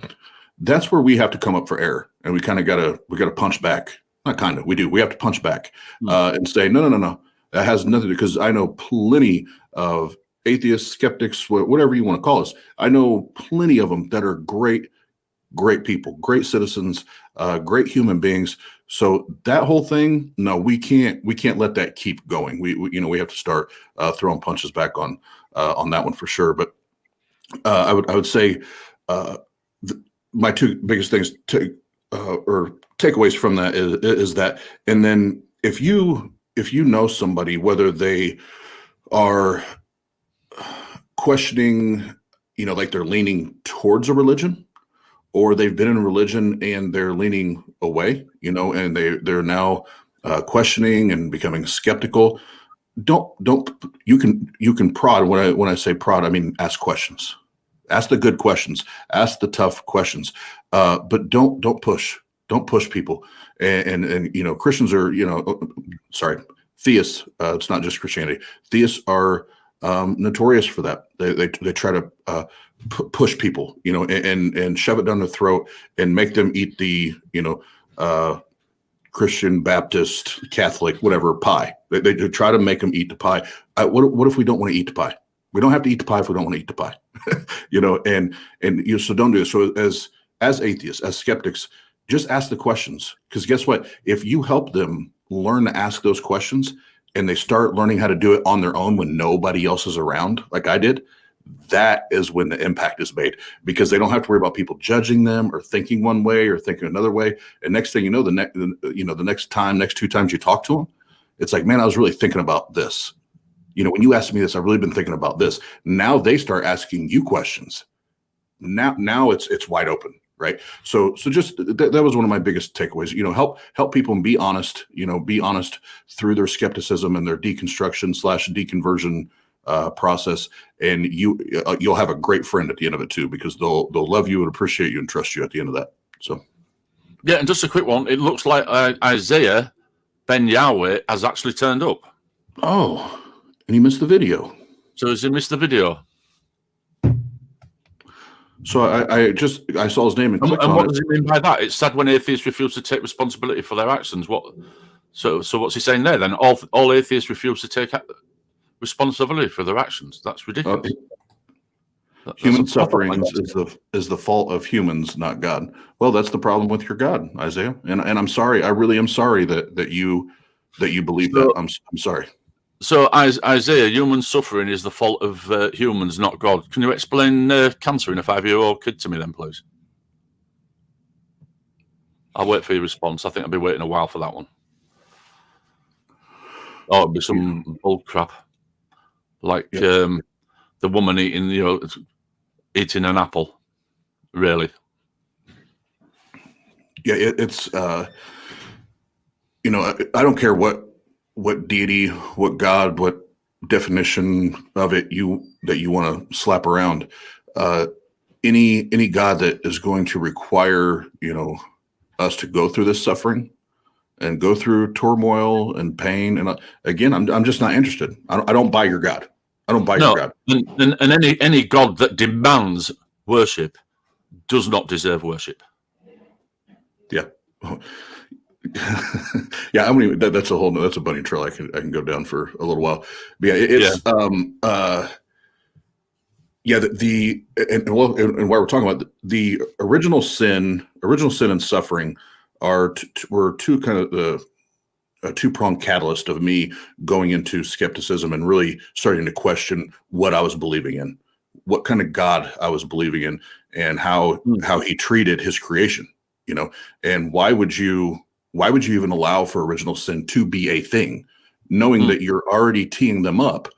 That's where we have to come up for air, and we gotta punch back. Not kind of, we have to punch back and say, no. That has nothing to do, because I know plenty of atheists, skeptics, whatever you want to call us. I know plenty of them that are great people, great citizens, great human beings. So that whole thing, no, we can't let that keep going. We have to start throwing punches back on that one for sure. But I would say my two biggest things or takeaways from that is that, and then if you know somebody, whether they are questioning, like they're leaning towards a religion, or they've been in a religion and they're leaning away, and they're now questioning and becoming skeptical. You can prod. When I say prod, I mean ask questions, ask the good questions, ask the tough questions, but don't push people. And Christians are, theists. It's not just Christianity. Theists are notorious for that. They try to push people, and shove it down their throat and make them eat the, Christian, Baptist, Catholic, whatever pie. They try to make them eat the pie. What if we don't want to eat the pie? We don't have to eat the pie if we don't want to eat the pie, so don't do it. So as atheists, as skeptics, just ask the questions, because guess what? If you help them learn to ask those questions and they start learning how to do it on their own when nobody else is around, like I did, that is when the impact is made, because they don't have to worry about people judging them or thinking one way or thinking another way. And next thing you know, the next two times you talk to them, it's like, man, I was really thinking about this. When you asked me this, I've really been thinking about this. Now they start asking you questions. Now it's wide open. Right. So just that was one of my biggest takeaways, help people and be honest, through their skepticism and their deconstruction/deconversion process. And you'll have a great friend at the end of it too, because they'll love you and appreciate you and trust you at the end of that. So. Yeah. And just a quick one. It looks like Isaiah Ben Yahweh has actually turned up. Oh, and he missed the video. So has he missed the video? So I saw his name and clicked on it. What does he mean by that? It's sad when atheists refuse to take responsibility for their actions. So what's he saying there then? All atheists refuse to take responsibility for their actions. That's ridiculous. Human sufferings is the fault of humans, not God. Well, that's the problem with your God, Isaiah. And I'm sorry. I really am sorry that you believe that. I'm sorry. So, Isaiah, human suffering is the fault of humans, not God. Can you explain cancer in a 5-year-old kid to me then, please? I'll wait for your response. I think I'll be waiting a while for that one. Oh, it'll be some bull crap. Like the woman eating an apple. Really? Yeah, it's I don't care what deity, what God, what definition of it that you want to slap around. Any God that is going to require us to go through this suffering and go through turmoil and pain, and again, I'm just not interested. I don't buy your God. I don't buy No, your God. and any God that demands worship does not deserve worship. Yeah. Yeah, I mean that's a whole that's a bunny trail I can go down for a little while. But yeah, it's and while we're talking about the original sin and suffering were two kind of the a two-pronged catalyst of me going into skepticism and really starting to question what I was believing in, what kind of God I was believing in, and how he treated his creation, and why would you even allow for original sin to be a thing, knowing that you're already teeing them up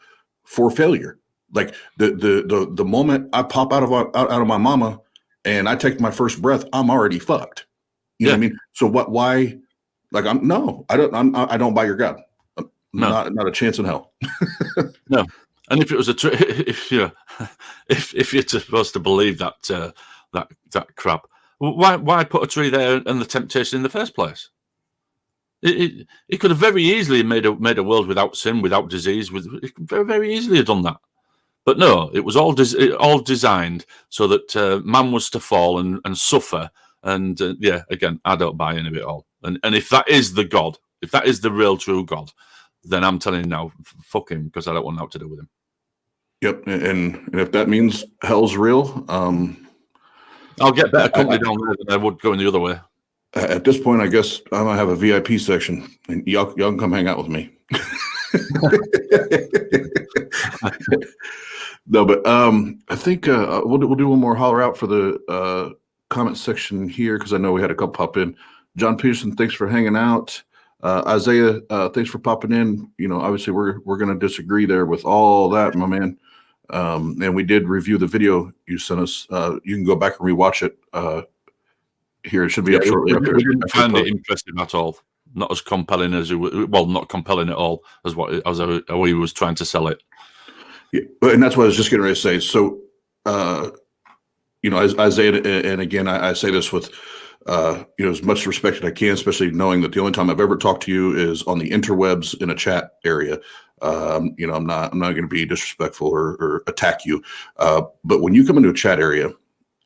for failure? Like the moment I pop out of my mama and I take my first breath, I'm already fucked. You know what I mean? So why? Like I don't buy your God. No. Not a chance in hell. No. And if it was if you're supposed to believe that that crap, why put a tree there and the temptation in the first place? It could have very easily made a world without sin, without disease. It could very easily have done that. But no, it was all designed so that man was to fall and suffer. And again, I don't buy any of it all. And if that is the God, if that is the real true God, then I'm telling you now, fuck him, because I don't want nothing to do with him. Yep, and if that means hell's real, I'll get better company down there than I would going the other way. At this point, I guess I might have a VIP section, and y'all can come hang out with me. No, but I think we'll do one more holler out for the comment section here, because I know we had a couple pop in. John Peterson, thanks for hanging out. Isaiah, thanks for popping in. Obviously we're going to disagree there with all that, my man. And we did review the video you sent us. You can go back and rewatch it. Here it should be up shortly. We didn't find it interesting at all. Not as compelling as not compelling at all as how he was trying to sell it. Yeah, and that's what I was just getting ready to say. So, as Isaiah, and again, I say this with, as much respect as I can, especially knowing that the only time I've ever talked to you is on the interwebs in a chat area. I'm not going to be disrespectful or attack you. But when you come into a chat area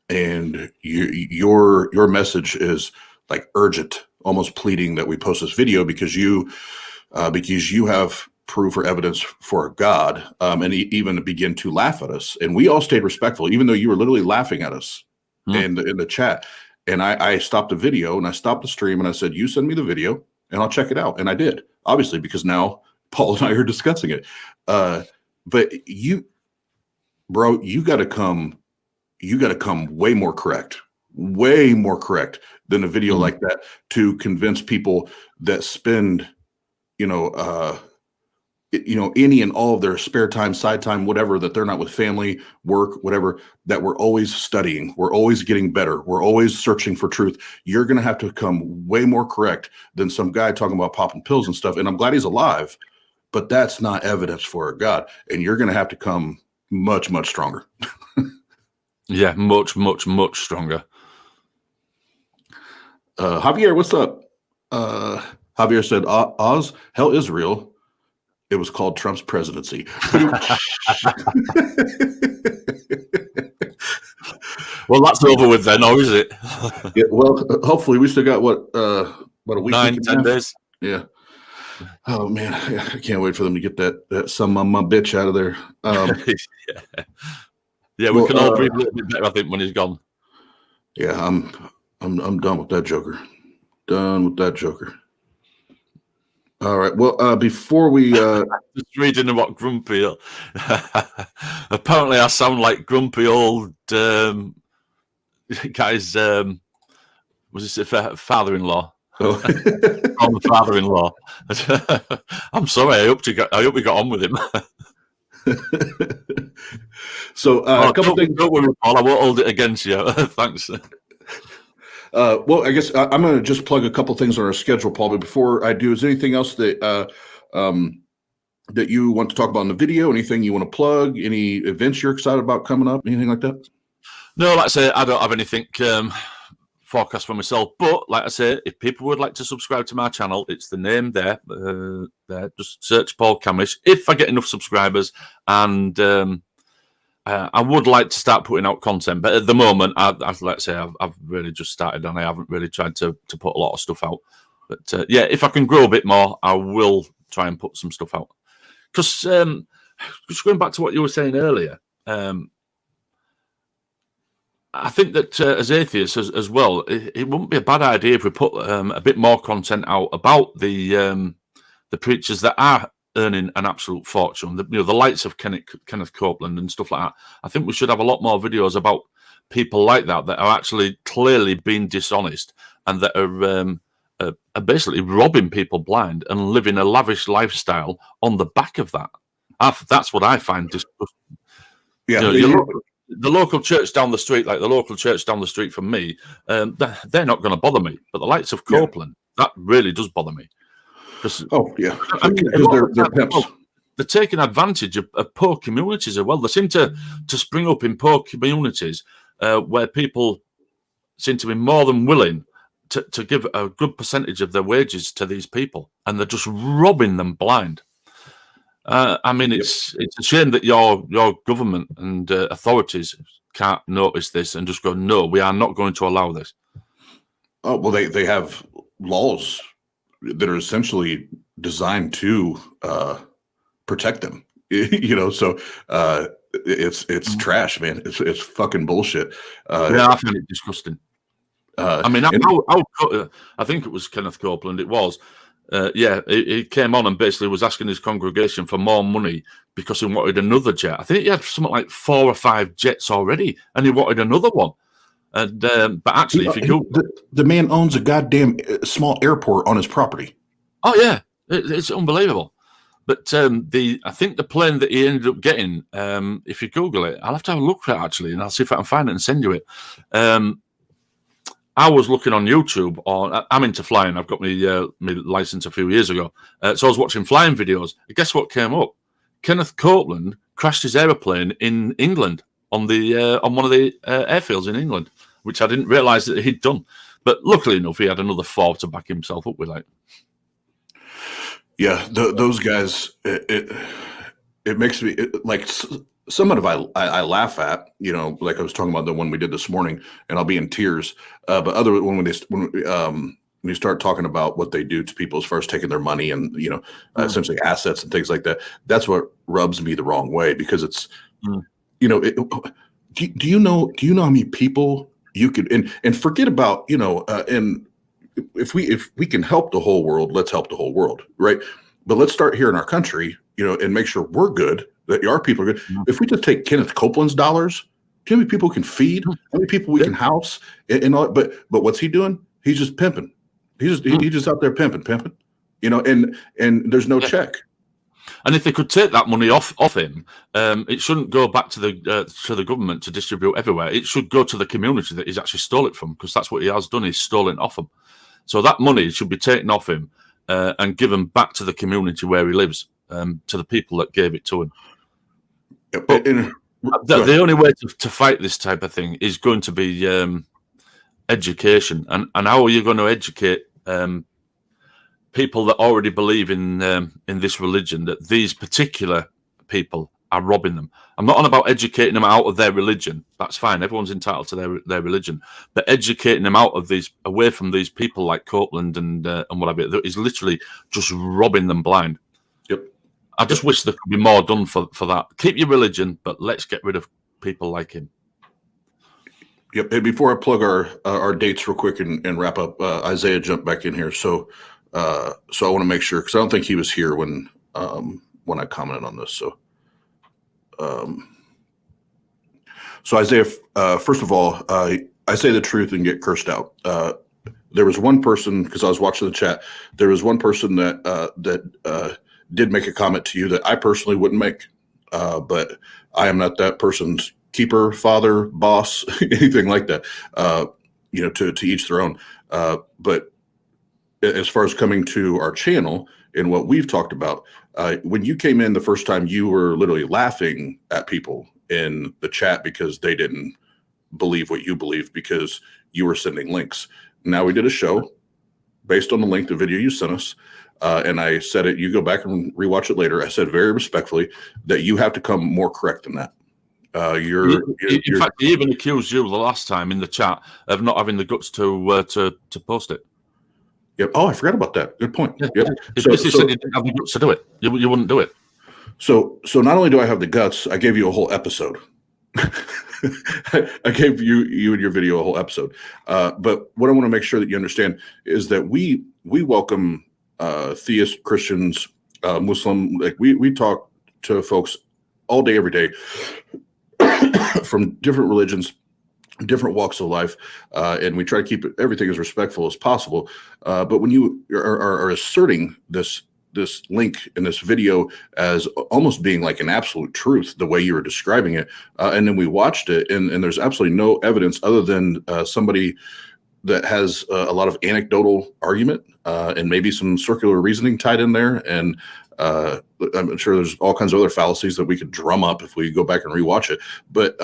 and your message is like urgent, almost pleading that we post this video because you have proof or evidence for a God, and even begin to laugh at us. And we all stayed respectful, even though you were literally laughing at us in the chat. And I stopped the video and I stopped the stream and I said, you send me the video and I'll check it out. And I did, obviously, because now Paul and I are discussing it. But you got to come way more correct than a video like that to convince people that spend, any and all of their spare time, side time, whatever, that they're not with family, work, whatever, that we're always studying. We're always getting better. We're always searching for truth. You're going to have to come way more correct than some guy talking about popping pills and stuff. And I'm glad he's alive, but that's not evidence for a God. And you're going to have to come much, much stronger. Yeah, much, much, much stronger. Javier, what's up? Javier said, Oz, hell is real. It was called Trump's presidency. Well, that's over with then, or is it? Yeah, well, hopefully we still got a week, 9-10 days. Yeah. Oh man, I can't wait for them to get that some of my bitch out of there. Yeah, we can all breathe a little bit better, I think, when he's gone. Yeah, I'm done with that Joker. Done with that Joker. All right. Well, before we just reading about grumpy. Apparently, I sound like grumpy old guy's. Was this a father-in-law? Oh. I'm the father-in-law. I'm sorry. I hope we got on with him. So a couple things. Don't worry, Paul. I won't hold it against you. Thanks. Well, I guess I'm going to just plug a couple things on our schedule, Paul. But before I do, is there anything else that you want to talk about in the video? Anything you want to plug? Any events you're excited about coming up? Anything like that? No, like I say, I don't have anything forecast for myself. But like I say, if people would like to subscribe to my channel, it's the name there. There, just search Paul Camish. If I get enough subscribers, and I would like to start putting out content, but at the moment, let's say I've really just started, and I haven't really tried to put a lot of stuff out. But yeah, if I can grow a bit more, I will try and put some stuff out. Because just going back to what you were saying earlier, I think that as atheists as well, it wouldn't be a bad idea if we put a bit more content out about the preachers that are earning an absolute fortune. The likes of Kenneth Copeland and stuff like that. I think we should have a lot more videos about people like that are actually clearly being dishonest and that are basically robbing people blind and living a lavish lifestyle on the back of that. That's what I find disgusting. Yeah, the local church down the street, like the local church down the street from me, they're not going to bother me. But the likes of Copeland, that really does bother me. Oh yeah, I mean, they're pimps. They're taking advantage of poor communities as well. They seem to spring up in poor communities where people seem to be more than willing to give a good percentage of their wages to these people, and they're just robbing them blind. I mean, it's a shame that your government and authorities can't notice this and just go, no, we are not going to allow this. Oh well, they have laws that are essentially designed to protect them. So it's trash, man. It's fucking bullshit. Yeah, I find it disgusting. I mean, I think it was Kenneth Copeland. It was. He came on and basically was asking his congregation for more money because he wanted another jet. I think he had something like 4 or 5 jets already, and he wanted another one. And but actually, if you go, the man owns a goddamn small airport on his property. Oh yeah, it's unbelievable. But I think the plane that he ended up getting, if you Google it, I'll have to have a look at it actually, and I'll see if I can find it and send you it. I was looking on YouTube. I'm into flying. I've got my license a few years ago, so I was watching flying videos. And guess what came up? Kenneth Copeland crashed his aeroplane in England on one of the airfields in England, which I didn't realise that he'd done. But luckily enough, he had another 4 to back himself up with. Like, yeah, those guys. It makes me like. Some of it I laugh at, like I was talking about the one we did this morning, and I'll be in tears. But other when you start talking about what they do to people as far as taking their money and essentially assets and things like that, that's what rubs me the wrong way, because it's do you know how many people you could and forget about and if we can help the whole world, let's help the whole world, right? But let's start here in our country, and make sure we're good. That our people are good. If we just take Kenneth Copeland's dollars, do you know how many people we can feed? How many people we can house? And all, but what's he doing? He's just pimping. He's just out there pimping. And there's no check. And if they could take that money off him, it shouldn't go back to the government to distribute everywhere. It should go to the community that he's actually stole it from, because that's what he has done. He's stolen off them. So that money should be taken off him and given back to the community where he lives, to the people that gave it to him. But the only way to fight this type of thing is going to be education. And how are you going to educate people that already believe in this religion, that these particular people are robbing them? I'm not on about educating them out of their religion. That's fine. Everyone's entitled to their religion. But educating them away from these people like Copeland and whatever, that is literally just robbing them blind. I just wish there could be more done for that. Keep your religion, but let's get rid of people like him. Yep. And before I plug our dates real quick and wrap up, Isaiah jumped back in here. So I want to make sure, because I don't think he was here when I commented on this. So Isaiah, first of all, I say the truth and get cursed out. There was one person, because I was watching the chat, there was one person that did make a comment to you that I personally wouldn't make, but I am not that person's keeper, father, boss, anything like that. To each their own. But as far as coming to our channel and what we've talked about, when you came in the first time, you were literally laughing at people in the chat because they didn't believe what you believe, because you were sending links. Now we did a show based on the link, the video you sent us. And I said it, you go back and rewatch it later. I said very respectfully that you have to come more correct than that. In fact, he even accused you the last time in the chat of not having the guts to post it. Yep. Oh, I forgot about that. Good point. Yeah. Yep. He basically said you didn't have the guts to do it. You wouldn't do it. So not only do I have the guts, I gave you a whole episode. I gave you and your video a whole episode. But what I want to make sure that you understand is that we welcome theist, Christians, Muslim. Like we talk to folks all day, every day, from different religions, different walks of life, and we try to keep everything as respectful as possible. But when you are asserting this link in this video as almost being like an absolute truth, the way you were describing it, and then we watched it, and there's absolutely no evidence other than somebody that has a lot of anecdotal argument and maybe some circular reasoning tied in there, and I'm sure there's all kinds of other fallacies that we could drum up if we go back and rewatch it. But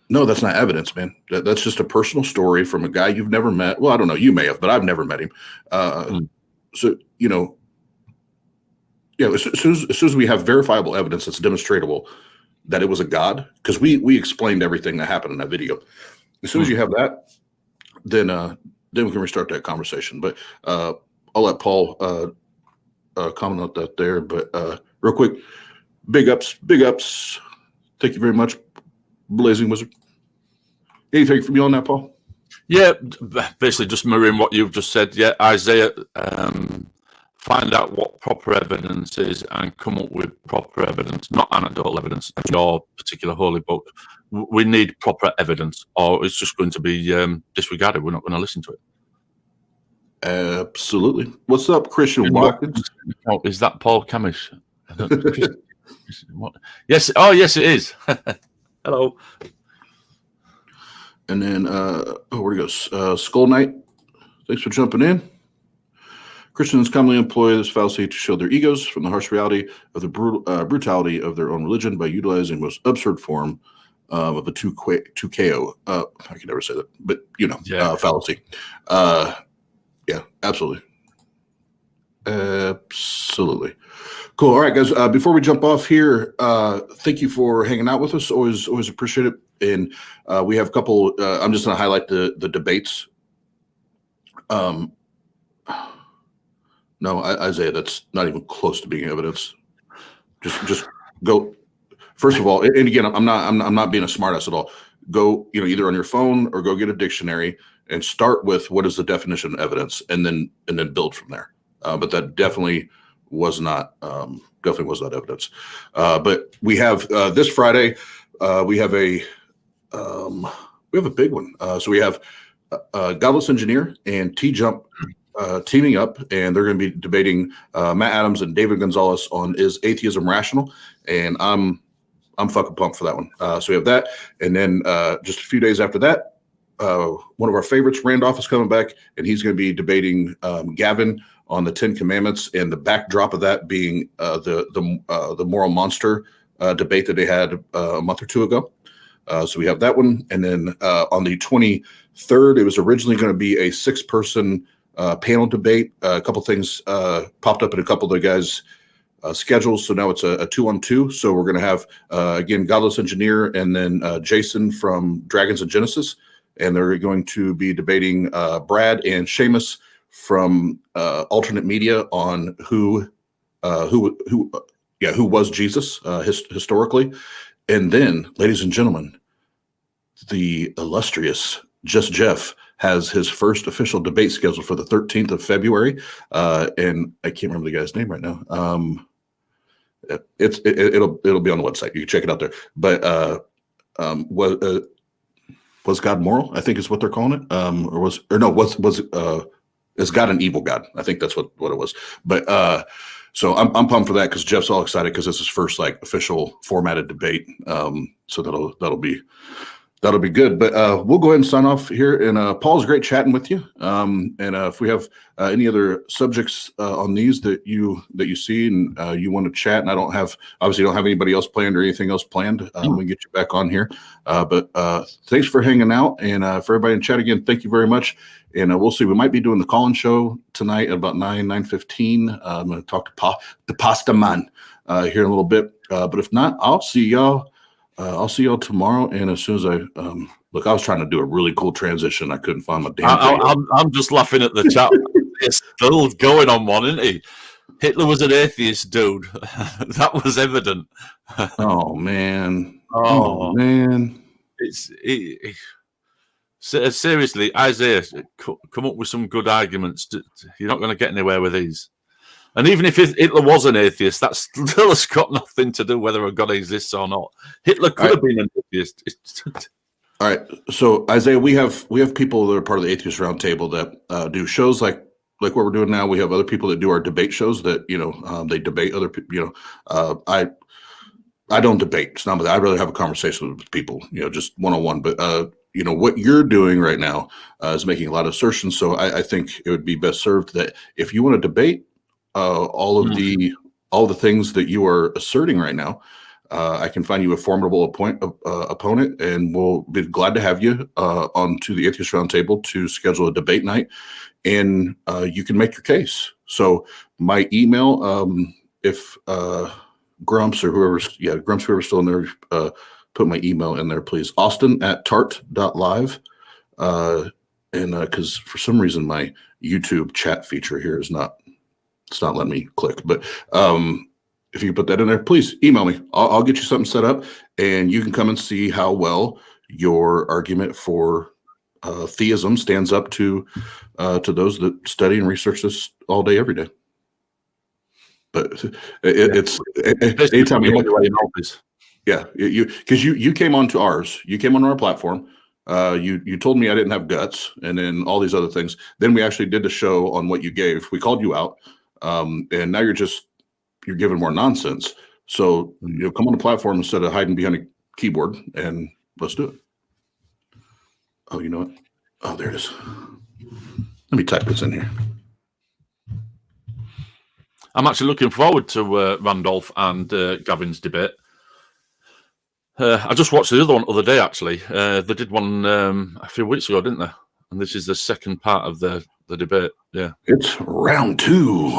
no, that's not evidence, man. That's just a personal story from a guy you've never met. Well, I don't know, you may have, but I've never met him. So, you know, yeah, as soon as we have verifiable evidence that's demonstrable that it was a god, because we explained everything that happened in that video. As soon as you have that, then we can restart that conversation. But I'll let Paul comment on that there. But real quick, big ups. Thank you very much, Blazing Wizard. Anything from you on that, Paul? Yeah, basically just mirroring what you've just said. Yeah, Isaiah, find out what proper evidence is and come up with proper evidence, not anecdotal evidence. Your particular holy book, we need proper evidence, or it's just going to be disregarded. We're not going to listen to it. Absolutely. What's up, Christian Watkins? Is that Paul Camish? Yes. Oh, yes, it is. Hello. And then, where it goes? Skull Knight, thanks for jumping in. Christians commonly employ this fallacy to shield their egos from the harsh reality of the brutality of their own religion by utilizing the most absurd form of a 2KO. I can never say that, but fallacy. Yeah, absolutely. Absolutely. Cool. All right, guys, before we jump off here, thank you for hanging out with us. Always appreciate it. And we have a couple, I'm just going to highlight the debates. No, Isaiah, that's not even close to being evidence. Just go. First of all, and again, I'm not being a smartass at all. Go, either on your phone or go get a dictionary and start with what is the definition of evidence, and then build from there. But that definitely was not evidence. But we have this Friday, we have a big one. So we have Godless Engineer and T-Jump teaming up, and they're going to be debating Matt Adams and David Gonzalez on is atheism rational, and I'm fucking pumped for that one. So we have that, and then just a few days after that, one of our favorites, Randolph, is coming back, and he's going to be debating Gavin on the 10 Commandments, and the backdrop of that being the moral monster debate that they had a month or two ago. So we have that one, and then on the 23rd, it was originally going to be a 6-person panel debate. A couple things popped up in a couple of the guys' schedules, so now it's a 2-on-2. So we're going to have again Godless Engineer and then Jason from Dragons and Genesis, and they're going to be debating Brad and Seamus from Alternate Media on who was Jesus historically. And then, ladies and gentlemen, the illustrious Just Jeff has his first official debate scheduled for the 13th of February. And I can't remember the guy's name right now. It'll be on the website. You can check it out there. But was God moral? I think is what they're calling it. Is God an evil God? I think that's what it was. But so I'm pumped for that because Jeff's all excited because it's his first official formatted debate. So that'll be That'll be good. But we'll go ahead and sign off here. And Paul's great chatting with you. And if we have any other subjects on these that you see and you want to chat, and I don't have anybody else planned or anything else planned, we can get you back on here. But thanks for hanging out, and for everybody in chat again, thank you very much. And we'll see. We might be doing the call-in show tonight at about 9:15. I'm going to talk to the Pasta Man here in a little bit. But if not, I'll see y'all. I'll see y'all tomorrow. And as soon as I look, I was trying to do a really cool transition. I couldn't find my damn. I'm just laughing at the chat. It's still going on one, isn't he? Hitler was an atheist, dude. That was evident. Oh man. Oh man. Seriously, Isaiah, come up with some good arguments. You're not going to get anywhere with these. And even if Hitler was an atheist, that still has got nothing to do whether a God exists or not. Hitler could have been an atheist. All right. So Isaiah, we have people that are part of the Atheist Roundtable that do shows like what we're doing now. We have other people that do our debate shows that they debate other people. I don't debate. It's not. I'd rather have a conversation with people. Just one-on-one. But what you're doing right now is making a lot of assertions. So I think it would be best served that if you want to debate all of the things that you are asserting right now, I can find you a formidable opponent, and we'll be glad to have you onto the Atheist Roundtable to schedule a debate night, and you can make your case. So my email, if Grumps or whoever's still in there, put my email in there, please. Austin@tart.live. And because for some reason my YouTube chat feature here it's not letting me click, but if you put that in there, please email me. I'll get you something set up, and you can come and see how well your argument for theism stands up to those that study and research this all day, every day. But it's anytime you came onto ours, you came onto our platform. You told me I didn't have guts, and then all these other things. Then we actually did the show on what you gave. We called you out, and now you're giving more nonsense. So come on the platform instead of hiding behind a keyboard, and let's do it. Oh, you know what? Oh, there it is. Let me type this in here. I'm actually looking forward to Randolph and Gavin's debate. I just watched the other one the other day, actually. They did one a few weeks ago, didn't they? And this is the second part of the debate. Yeah. It's round 2.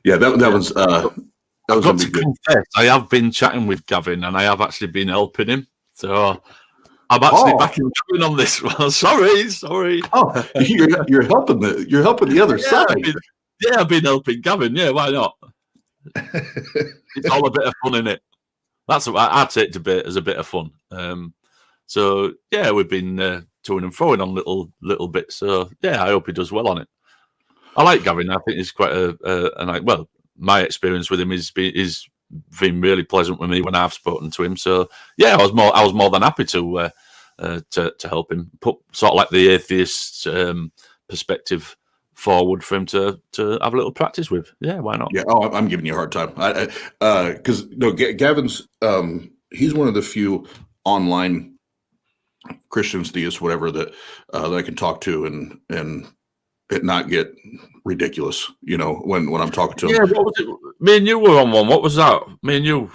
Yeah, that was I've got to confess, I have been chatting with Gavin, and I have actually been helping him. So I'm actually backing Gavin on this one. Sorry. Oh, you're helping the other side. I've been helping Gavin. Yeah, why not? It's all a bit of fun, isn't it? That's what I take debate as a bit of fun. So yeah, we've been toing and throwing on little bits. So yeah, I hope he does well on it. I like Gavin. I think he's quite well. My experience with him is been really pleasant with me when I've spoken to him. So yeah, I was more than happy to help him put sort of like the atheist perspective forward for him to have a little practice with. Yeah, why not? Yeah. Oh, I'm giving you a hard time. Because Gavin's he's one of the few online Christians, theists, whatever that I can talk to and it not get ridiculous. When I'm talking to him. Yeah. What was it? Me and you were on one. What was that? Me and you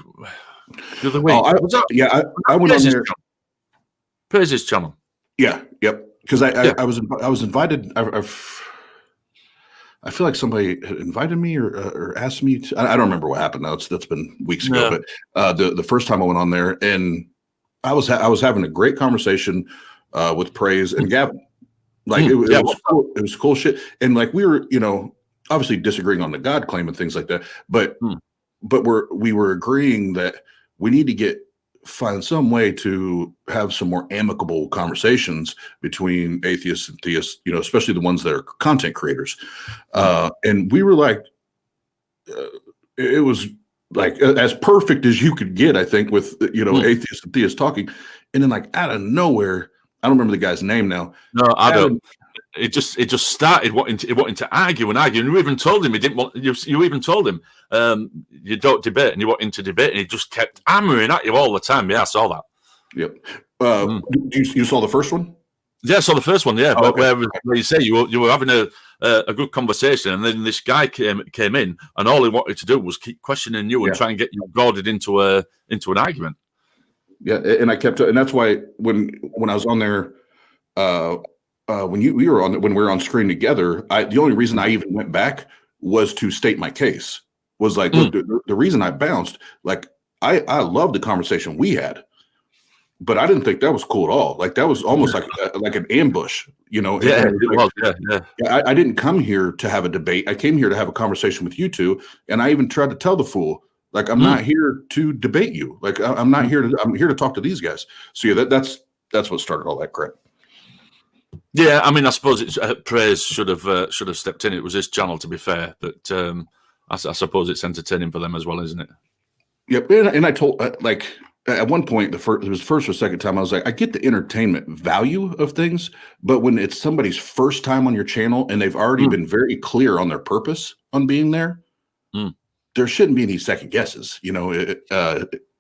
the other week. I went on there. Praise his channel. Yeah. Yep. Because I was invited. I feel like somebody had invited me or asked me to. I don't remember what happened now. That's been weeks ago. But the first time I went on there, and I was having a great conversation with Praise and Gavin. Like it was cool. It was cool shit. And like we were, obviously disagreeing on the God claim and things like that. But we were agreeing that we need to find some way to have some more amicable conversations between atheists and theists, especially the ones that are content creators. And we were like, it was like as perfect as you could get, I think, with, atheists and theists talking. And then like out of nowhere, I don't remember the guy's name now. No, I don't. It just started wanting to argue. And you even told him he didn't want. You even told him you don't debate, and you want him to debate, and he just kept hammering at you all the time. Yeah, I saw that. Yep. You saw the first one? Yeah, so the first one, yeah, Oh, okay. where you say you were having a good conversation, and then this guy came in, and all he wanted to do was keep questioning you and try and get you goaded into an argument. Yeah, and I kept, and that's why when I was on there, when we were on screen together, the only reason I even went back was to state my case. Was like, look, the reason I bounced, like I love the conversation we had, but I didn't think that was cool at all. Like that was almost like an ambush, you know? Yeah, and it was. Yeah. I didn't come here to have a debate. I came here to have a conversation with you two, and I even tried to tell the fool, like, I'm not here to debate you. Like, I'm not here to. I'm here to talk to these guys. So yeah, that's what started all that crap. Yeah, I mean, I suppose it's Praise should have stepped in. It was his channel, to be fair, but I suppose it's entertaining for them as well, isn't it? Yep, and I told like. At one point, it was the first or second time, I was like, I get the entertainment value of things, but when it's somebody's first time on your channel and they've already been very clear on their purpose on being there, there shouldn't be any second guesses. You know,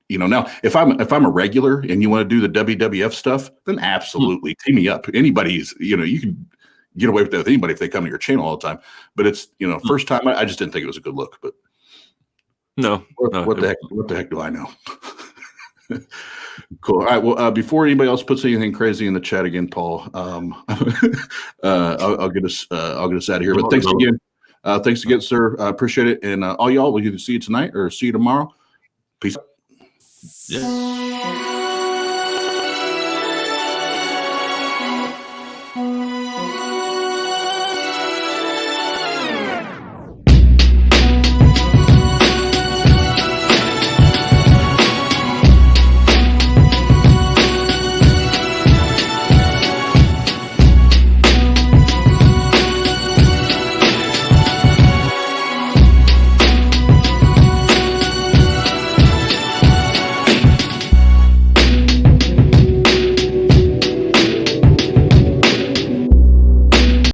now if I'm a regular and you want to do the WWF stuff, then absolutely team me up. Anybody's, you can get away with that with anybody if they come to your channel all the time. But it's, first time, I just didn't think it was a good look. But no, what the heck do I know? Cool. All right. Well, before anybody else puts anything crazy in the chat again, Paul, I'll get us out of here. But thanks again, sir. I appreciate it. And all y'all, we'll either see you tonight or see you tomorrow. Peace out. Yeah.